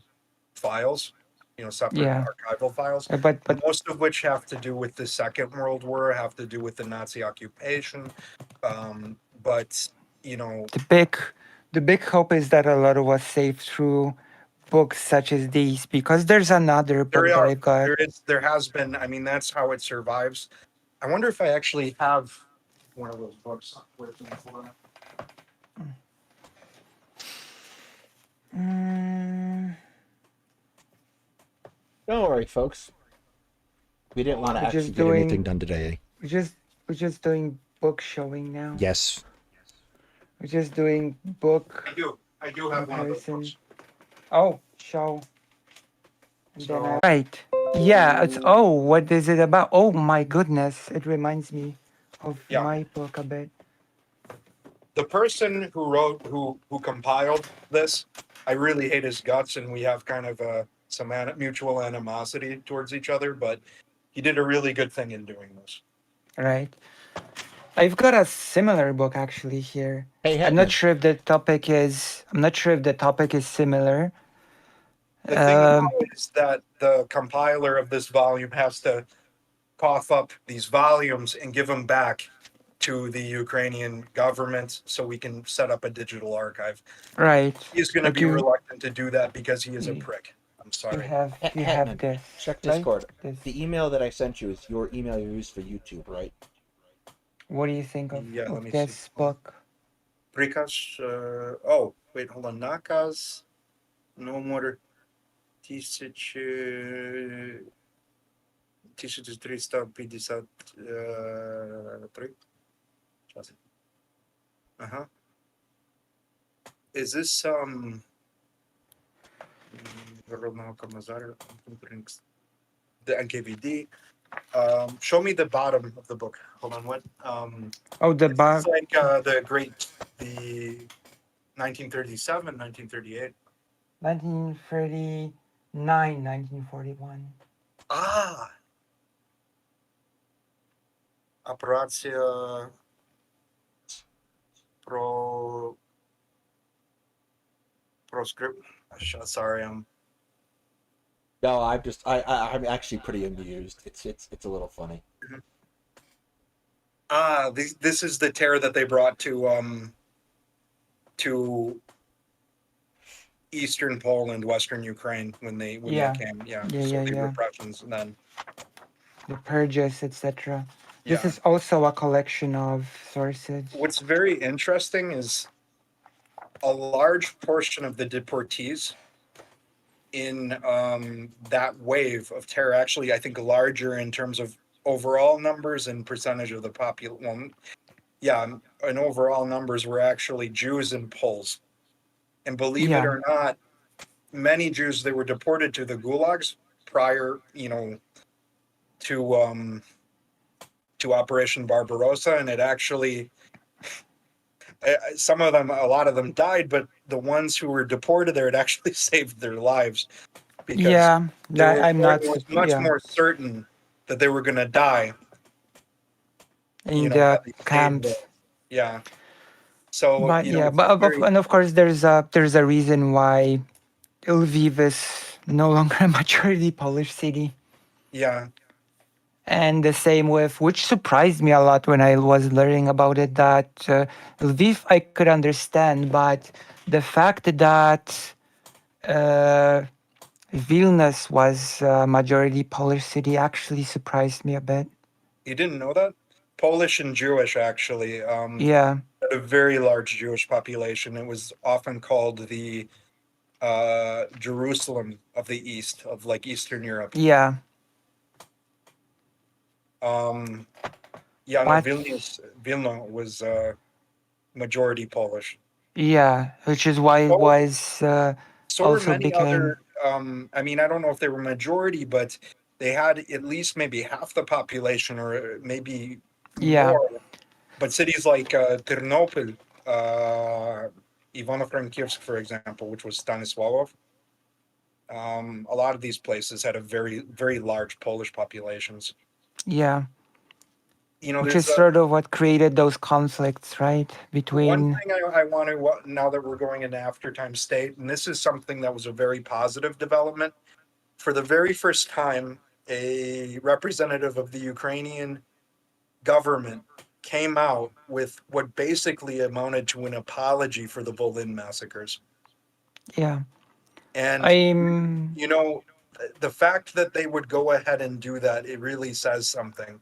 files, separate archival files, But most of which have to do with the Second World War, have to do with the Nazi occupation. But the big hope is that a lot was saved through books such as these, because there's another book that I've got. There has been. I mean, that's how it survives. I wonder if I actually have one of those books with me. Don't worry, folks. We didn't want to We're actually just get anything done today. We're just doing book showing now. Yes. We're just doing book. I do have one of those books. Oh, show. Right. Yeah. It's what is it about? Oh my goodness! It reminds me of my book a bit. The person who compiled this, I really hate his guts, and we have kind of some mutual animosity towards each other. But he did a really good thing in doing this. Right. I've got a similar book actually here. Hey, I'm not sure if the topic is. I'm not sure if the topic is similar. The thing now is that the compiler of this volume has to cough up these volumes and give them back to the Ukrainian government so we can set up a digital archive. Right. He's going to But be reluctant to do that because he is a prick. I'm you sorry. have Hetman, this. check right? Discord. This. The email that I sent you is your email you use for YouTube, right? What do you think of, Yeah, let me this see. book? Prikaz, oh, wait, hold on. Nakaz номер 1353. Сейчас. Uh-huh. Is this the NKVD? Show me the bottom of the book. Hold on, what? Oh, the It's book. like the 1937, 1938. 1939, 1941. Ah, Operacja proscript. Sorry, No, I'm actually pretty amused. It's a little funny. this is the terror that they brought to eastern Poland, western Ukraine when they came. Yeah. So the repressions and then The purges, etc. This yeah. is also a collection of sources. What's very interesting is a large portion of the deportees in that wave of terror, actually, I think larger in terms of overall numbers and percentage of the population. And overall numbers were actually Jews and Poles. And believe it or not, many Jews, they were deported to the gulags prior, to Operation Barbarossa, and it actually, a lot of them died, but the ones who were deported there, it actually saved their lives because I'm not. it was much more certain that they were going to die in the had they stayed camps. there. Yeah. So, But very, and of course there's a reason why Lviv is no longer a majority Polish city. yeah. And the same with, which surprised me a lot when I was learning about it, that Lviv I could understand, but the fact that Vilnius was a majority Polish city actually surprised me a bit. You didn't know that? Polish and Jewish, actually. Yeah. Had a very large Jewish population. It was often called the Jerusalem of the East, of like Eastern Europe. Yeah. Vilna was majority Polish. Yeah, which is why it was So were also many became. other. I mean, I don't know if they were majority, but they had at least maybe half the population, or maybe more. But cities like Ternopil, Ivano-Frankivsk, for example, which was Stanislavov, a lot of these places had a very, very large Polish populations. Yeah. Which is there's sort of what created those conflicts, right? Between. one thing I want to, now that we're going into aftertime state, and this is something that was a very positive development. For the very first time, a representative of the Ukrainian government came out with what basically amounted to an apology for the Volyn massacres. Yeah. And, the fact that they would go ahead and do that, it really says something.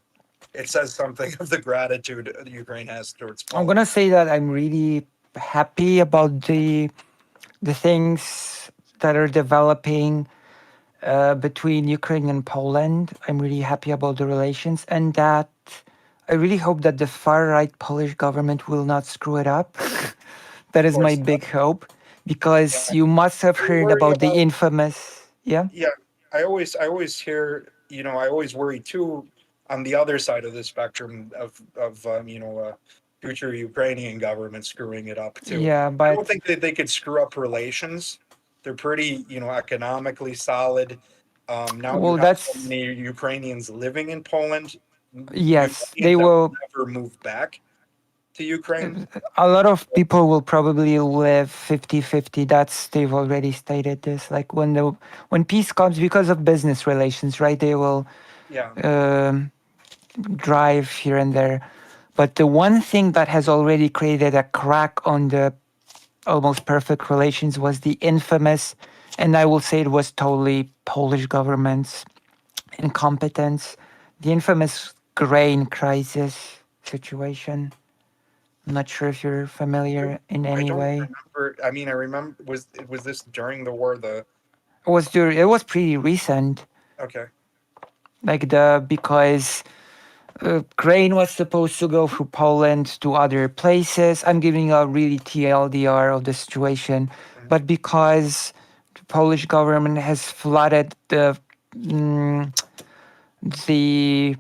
It says something of the gratitude Ukraine has towards Poland. I'm gonna say that I'm really happy about the things that are developing between Ukraine and Poland. I'm really happy about the relations, and that I really hope that the far right Polish government will not screw it up. That is my big hope, because you must have heard about the infamous. Yeah. I always hear, I always worry too, on the other side of the spectrum of future Ukrainian government screwing it up too. Yeah, but I don't think that they could screw up relations. They're pretty, economically solid. Now you have so many Ukrainians living in Poland. Yes, they will never move back to Ukraine. A lot of people will probably live 50-50. They've already stated this. Like when peace comes, because of business relations, right? They will drive here and there. But the one thing that has already created a crack on the almost perfect relations was the infamous, and I will say it was totally Polish government's incompetence, the infamous grain crisis situation. I'm not sure if you're familiar in I any don't way. remember. I mean, I remember. Was this during the war? It was pretty recent, Okay. like because grain was supposed to go through Poland to other places. I'm giving a really TLDR of the situation, Mhm. but because the Polish government has flooded mm, the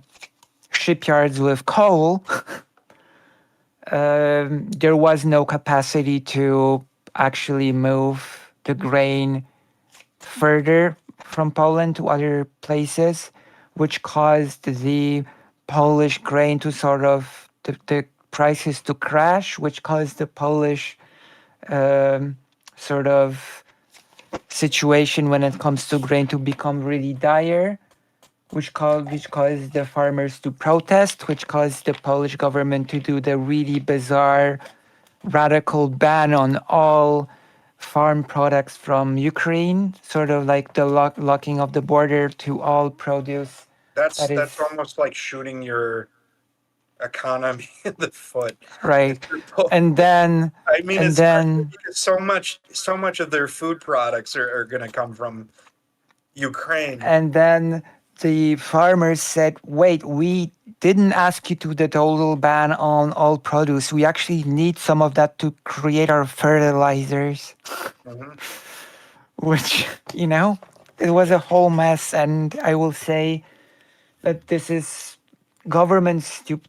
shipyards with coal, there was no capacity to actually move the grain further from Poland to other places, which caused the Polish grain to sort of the prices to crash, which caused the Polish sort of situation when it comes to grain to become really dire, which caused the farmers to protest, which caused the Polish government to do the really bizarre radical ban on all farm products from Ukraine, sort of like the locking of the border to all produce that is That's almost like shooting your economy in the foot. If right. you're po- And then I mean, and especially then because so much of their food products are going to come from Ukraine. and then the farmers said, wait, we didn't ask you to the total ban on all produce. We actually need some of that to create our fertilizers. Mhm. Which, it was a whole mess. And I will say that this is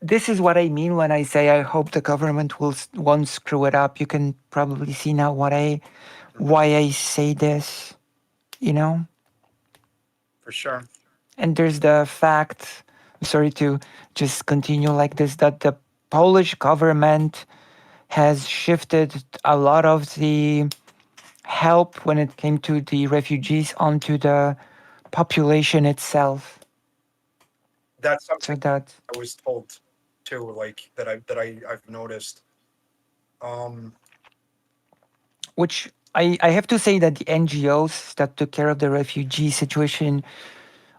this is what I mean when I say I hope the government won't screw it up. You can probably see now why I say this, you know? For sure. And there's the fact, I'm sorry to just continue like this, that the Polish government has shifted a lot of the help when it came to the refugees onto the population itself. That's So something that, I was told too, like I've noticed. Um, which I have to say that the NGOs that took care of the refugee situation,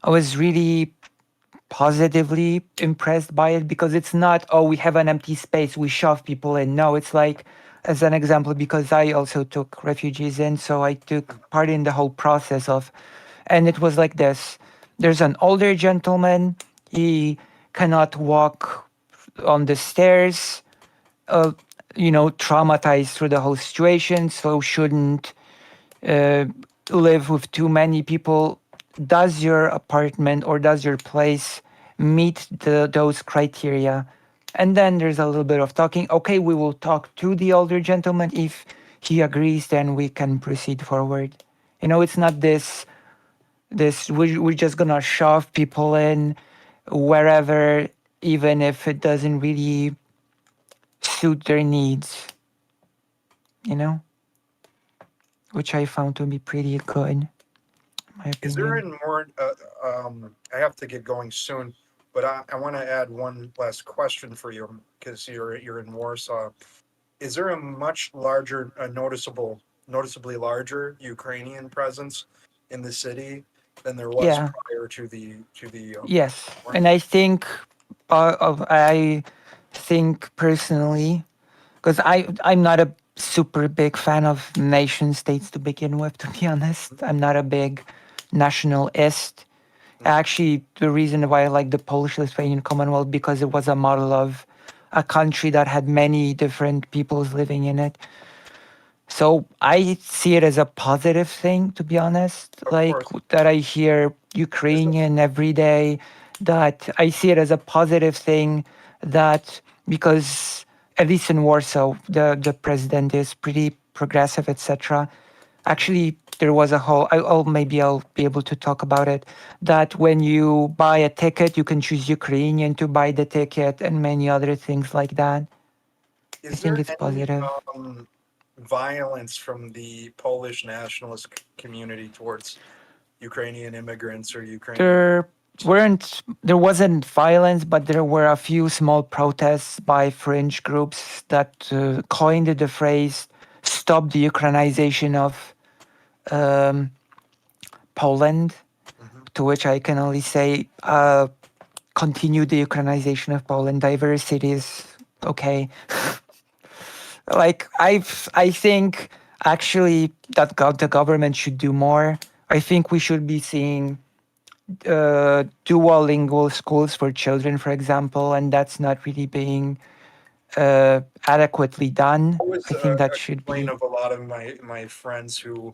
I was really positively impressed by it because it's not, oh, we have an empty space, we shove people in. No, it's like, as an example, because I also took refugees in, so I took part in the whole process of, and it was like this. There's an older gentleman, he cannot walk on the stairs, uh, traumatized through the whole situation, so shouldn't uh, live with too many people. Does your apartment or does your place meet those criteria? And then there's a little bit of talking. Okay, we will talk to the older gentleman. If he agrees, then we can proceed forward. It's not we're just gonna shove people in wherever, even if it doesn't really suit their needs, you know, which I found to be pretty good, in my is there opinion. any more? I have to get going soon, but I want to add one last question for you because you're in Warsaw. Is there a much larger, noticeably larger Ukrainian presence in the city than there was Yeah, prior to the yes. war? And I think personally, because I'm not a super big fan of nation states to begin with, to be honest. I'm not a big nationalist. Actually, the reason why I like the Polish Lithuanian Commonwealth because it was a model of a country that had many different peoples living in it. So I see it as a positive thing, to be honest. Of Like course, that I hear is the Ukrainian every day. That I see it as a positive thing. That because at least in Warsaw, the president is pretty progressive, etc. Actually, there was a whole. I'll be able to talk about it. That when you buy a ticket, you can choose Ukrainian to buy the ticket and many other things like that. I is think there it's any positive. violence from the Polish nationalist community towards Ukrainian immigrants or Ukrainian? There there wasn't violence, but there were a few small protests by fringe groups that coined the phrase "stop the Ukrainization of um, Poland," Mhm. to which I can only say, continue the Ukrainization of Poland. Diversity is okay. Like I think actually that the government should do more. I think we should be seeing dual lingual schools for children, for example, and that's not really being adequately done. That was I think that a should complaint be. of a lot of my friends who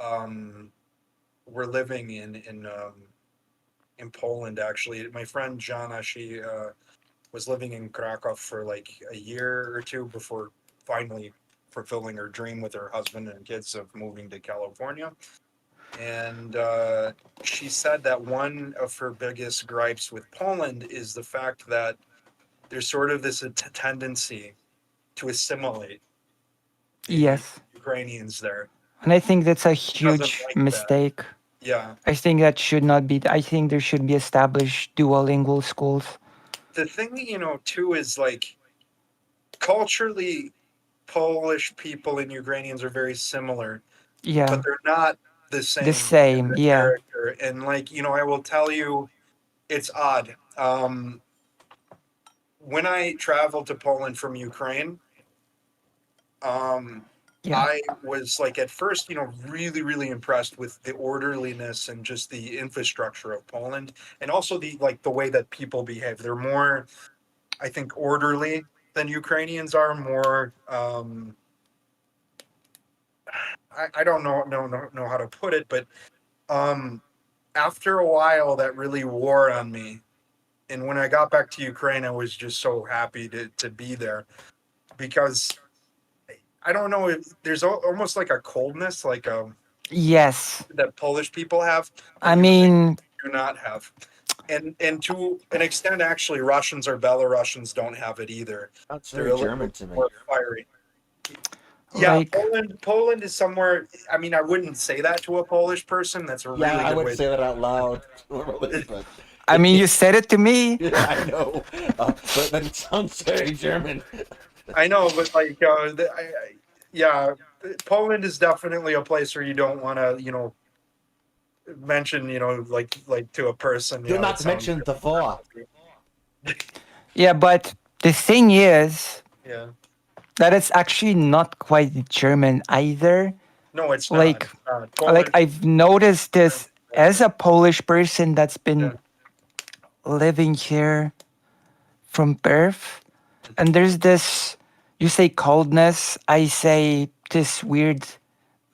um, were living in Poland. Actually, my friend Jana, she was living in Krakow for like a year or two before finally fulfilling her dream with her husband and kids of moving to California. And she said that one of her biggest gripes with Poland is the fact that there's sort of this tendency to assimilate the Yes, Ukrainians there. and I think that's a She doesn't huge like that. mistake. Yeah. I think that should not be. I think there should be established dual lingual schools. The thing, too, is like culturally, Polish people and Ukrainians are very similar, but Yeah, they're not the the same in same. the Yeah. character. And like, I will tell you, it's odd. When I traveled to Poland from Ukraine, um, Yeah. I was like at first, really, really impressed with the orderliness and just the infrastructure of Poland, and also the way that people behave. They're more, I think, orderly than Ukrainians are. More, I don't know how to put it, but um, after a while, that really wore on me. And when I got back to Ukraine, I was just so happy to be there because I don't know. There's almost like a coldness, like Yes. that Polish people have that I mean, do not have, and to an extent, actually, Russians or Belarusians don't have it either. That's They're very a little German to me. more fiery. Yeah, like, Poland is somewhere. I mean, I wouldn't say that to a Polish person. That's a Yeah, really I good wouldn't way. say that out loud normally, but I mean, you said it to me. yeah, I know. But it sounds very German. I know, but like, yeah, Poland is definitely a place where you don't want to, mention, like to a person, Do it not sounds. mention the war. Yeah, but the thing is Yeah. that it's actually not quite German either. No, it's not. Like, It's not. like Poland. I've noticed this as a Polish person that's Yeah. been living here from birth, and there's this. You say coldness. I say this weird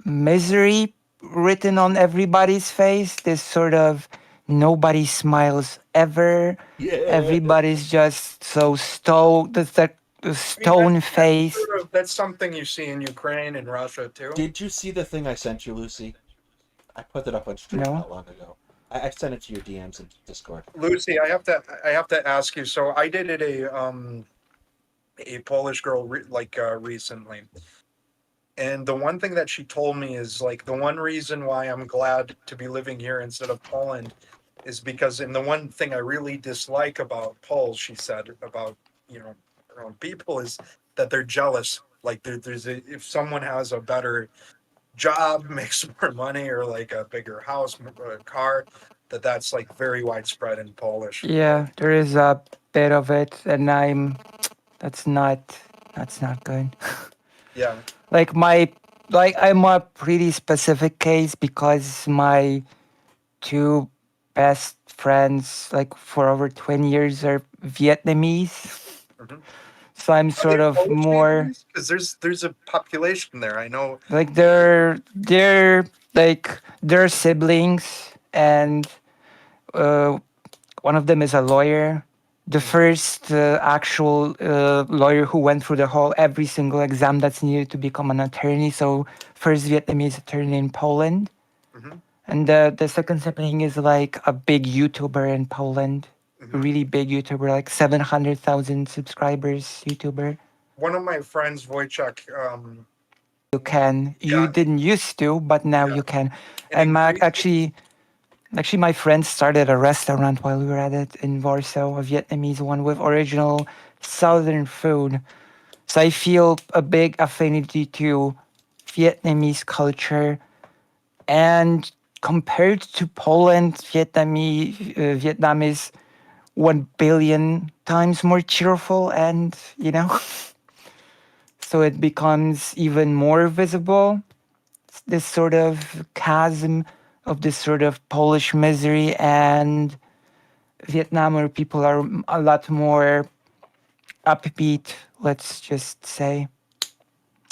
misery written on everybody's face. This sort of nobody smiles ever. Yeah. Everybody's just so stone. That's that I mean, stone face. that's something you see in Ukraine and Russia too. Did you see the thing I sent you, Lucy? I put it up on stream No. not long ago. I sent it to your DMs in Discord. Lucy, I have to ask you. So I dated a Polish girl recently, and the one thing that she told me is like the one reason why I'm glad to be living here instead of Poland is because, and the one thing I really dislike about Poles, she said about her own people, is that they're jealous. Like if someone has a better job, makes more money, or like a bigger house, a car, that's like very widespread in Polish. Yeah, there is a bit of it, and that's not good. Yeah. Like I'm a pretty specific case because my two best friends, like for over 20 years, are Vietnamese. Mhm. So I'm Are sort they of Polish more Vietnamese? Because there's a population there. I know. like they're siblings, and uh, one of them is a lawyer. The first actual lawyer who went through the whole every single exam that's needed to become an attorney. So first Vietnamese attorney in Poland, Mhm, and the second sibling is like a big YouTuber in Poland, a mhm. really big YouTuber, like 700,000 subscribers YouTuber. One of my friends, Wojciech, You w- can. You yeah, didn't used to, but now yeah, you can. and And in Mac Greece, actually, Actually, my friend started a restaurant while we were at it in Warsaw, a Vietnamese one with original southern food. So I feel a big affinity to Vietnamese culture. And compared to Poland, Vietnam is 1 billion times more cheerful, and so it becomes even more visible, this sort of chasm of this sort of Polish misery, and Vietnam, where people are a lot more upbeat, let's just say.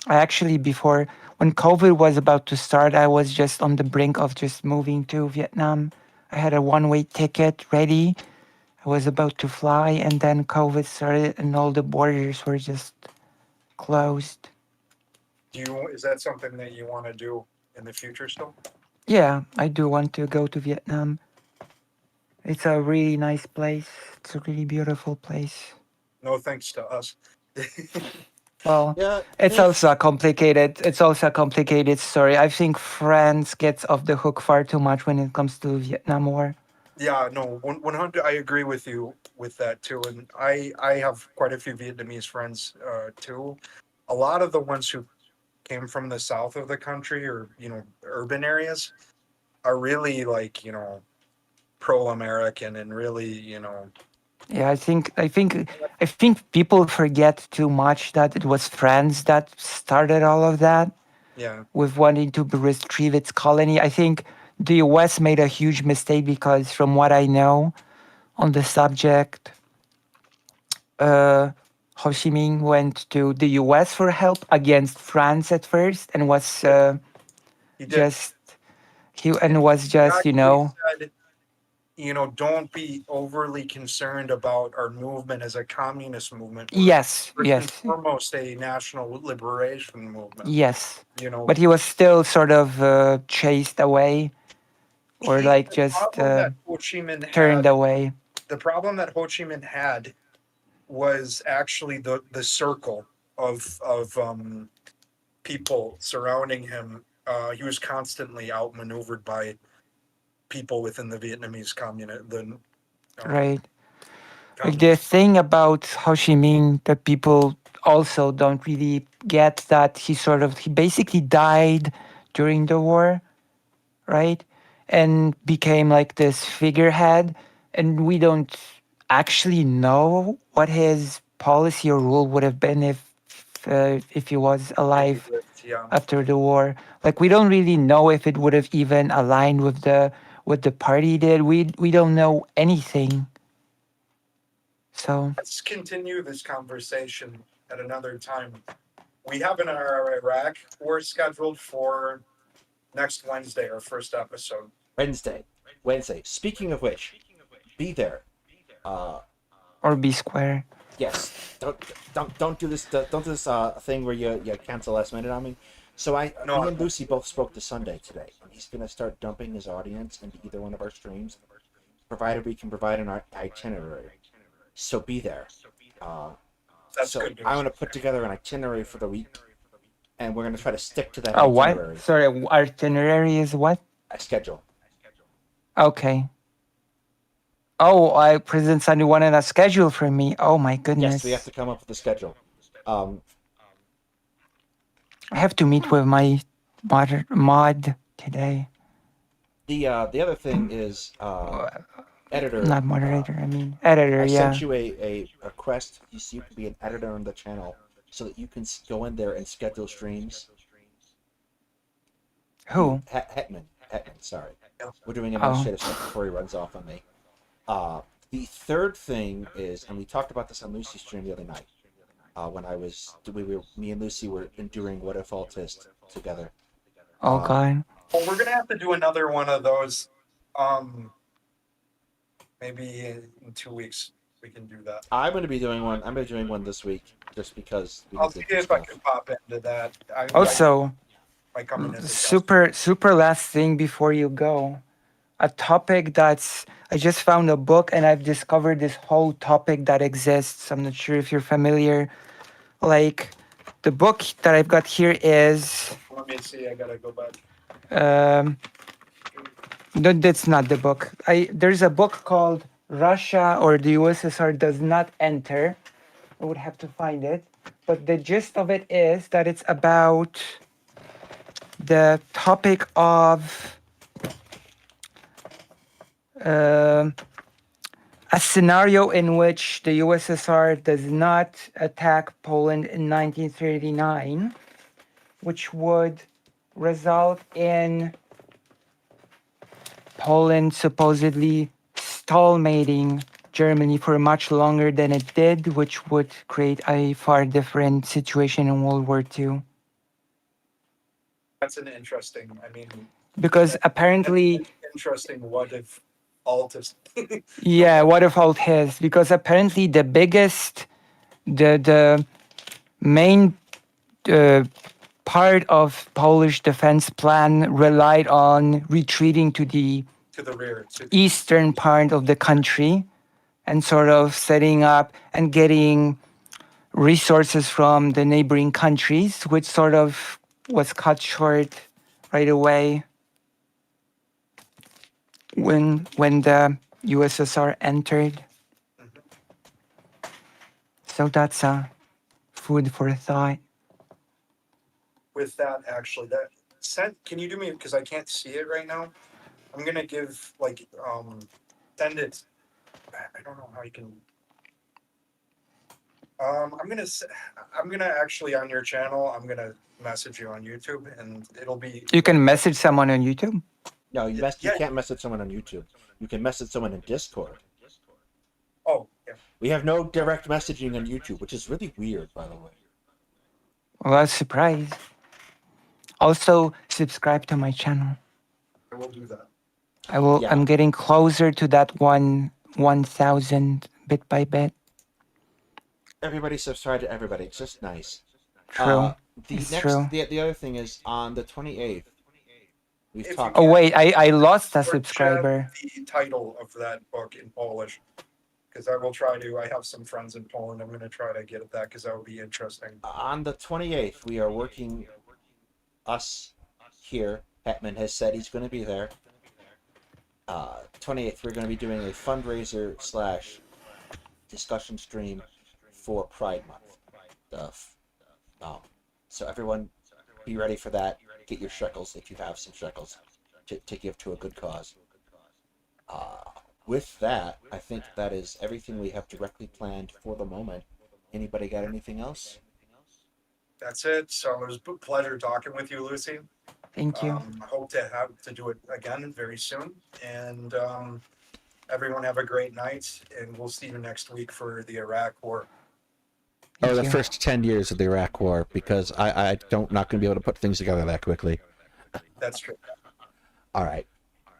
I actually, before, when COVID was about to start, I was just on the brink of just moving to Vietnam. I had a one-way ticket ready. I was about to fly, and then COVID started, and all the borders were just closed. Is that something that you want to do in the future still? Yeah, I do want to go to Vietnam. It's a really nice place. It's a really beautiful place. No thanks to us. Well, Yeah, it's also a complicated story. I think France gets off the hook far too much when it comes to Vietnam War. Yeah, no, 100. I agree with you with that too, and I have quite a few Vietnamese friends too. A lot of the ones who came from the south of the country or urban areas are really like pro-American and really Yeah, I think people forget too much that it was France that started all of that yeah. with wanting to retrieve its colony. I think the US made a huge mistake because, from what I know on the subject, Ho Chi Minh went to the US for help against France at first, and was He did. just was just Actually said, don't be overly concerned about our movement as a communist movement. We're yes, first and yes, foremost a national liberation movement. yes. You know, But he was still sort of chased away, or like the just problem that Ho Chi Minh turned had, away. the problem that Ho Chi Minh had was actually the circle of people surrounding him. He was constantly outmaneuvered by people within the Vietnamese Right. Like the communist. thing about Ho Chi Minh that people also don't really get, that he basically died during the war, right? And became like this figurehead, and we don't actually know what his policy or rule would have been if he was alive Yeah, after the war. Like, we don't really know if it would have even aligned with the what the party did. We don't know anything. So let's continue this conversation at another time. We have our Iraq war scheduled for next Wednesday, our first episode. Wednesday. Speaking of which, be there. or B square. Yes. Don't do this. Don't do this thing where you cancel last minute on me. So No, me and Lucy both spoke to Sunday today. He's gonna start dumping his audience into either one of our streams, provided we can provide an itinerary. So be there. that's So good news. I'm gonna put together an itinerary for the week, and we're gonna try to stick to that Oh, itinerary. what? Sorry, itinerary is what? A schedule. Okay. Oh, President Sandu wanted a schedule for me. Oh my goodness. Yes, we have to come up with a schedule. I have to meet with my mod today. The other thing is editor. Not moderator, I mean editor, I yeah. sent you a request so you can be an editor on the channel so that you can go in there and schedule streams. Who? Hetman, sorry. Yeah. We're doing administrative stuff before he runs off on me. The third thing is, and we talked about this on Lucy's stream the other night, when me and Lucy were enduring What If Altist together. Oh god. Well, we're gonna have to do another one of those. Maybe in 2 weeks we can do that. I'm going to be doing one. I'm going to be doing one this week, just because. I'll see if I can pop into that. Also, I come in as a guest. super last thing before you go. A topic that's, I just found a book and I've discovered this whole topic that exists. I'm not sure if you're familiar. Like, the book that I've got here is Let me see. I gotta go back. No, that's not the book. There's a book called Russia or the USSR Does Not Enter. I would have to find it. But the gist of it is that it's about the topic of um a scenario in which the USSR does not attack Poland in 1939, which would result in Poland supposedly stalemating Germany for much longer than it did, which would create a far different situation in World War II. That's an interesting. I mean, Because that's apparently, an interesting. What if alt is? yeah, what if all his? Because apparently the main part of Polish defense plan relied on retreating to the To the rear. eastern part of the country and sort of setting up and getting resources from the neighboring countries, which sort of was cut short right away when the USSR entered. So that's food for thought. With that, actually, that send. Can you do me because I can't see it right now? I'm gonna give like send it. I don't know how you can. I'm gonna actually on your channel. I'm gonna message you on YouTube, and it'll be. You can message someone on YouTube. No, you Yeah. can't message someone on YouTube. You can message someone in Discord. Oh, yeah. We have no direct messaging on YouTube, which is really weird, by the way. Well, I was surprised. Also, subscribe to my channel. I will do that. Yeah. I'm getting closer to that 1,000 bit by bit. Everybody subscribe to everybody. It's just nice. True. The It's next, true. the other thing is on the 28th. We've If talked. Oh wait, I lost a Or chat subscriber. The title of that book in Polish, because I will try to. I have some friends in Poland. I'm going to try to get at that because that would be interesting. On the 28th, we are working. Us here, Hetman has said he's going to be there. 28th, we're going to be doing a fundraiser / discussion stream for Pride Month. So everyone, be ready for that. Get your shekels if you have some shekels to give to a good cause. With that, I think that is everything we have directly planned for the moment. Anybody got anything else? That's it. So it was a pleasure talking with you, Lucy. Thank you. I hope to have to do it again very soon. And everyone have a great night. And we'll see you next week for the Iraq War. Thank The you. first 10 years of the Iraq War, because I don't not going to be able to put things together that quickly. That's true. All right.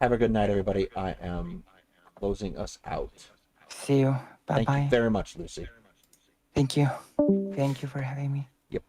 Have a good night, everybody. I am closing us out. See you. Bye Thank you bye. very much, Lucy. Thank you. Thank you for having me. Yep.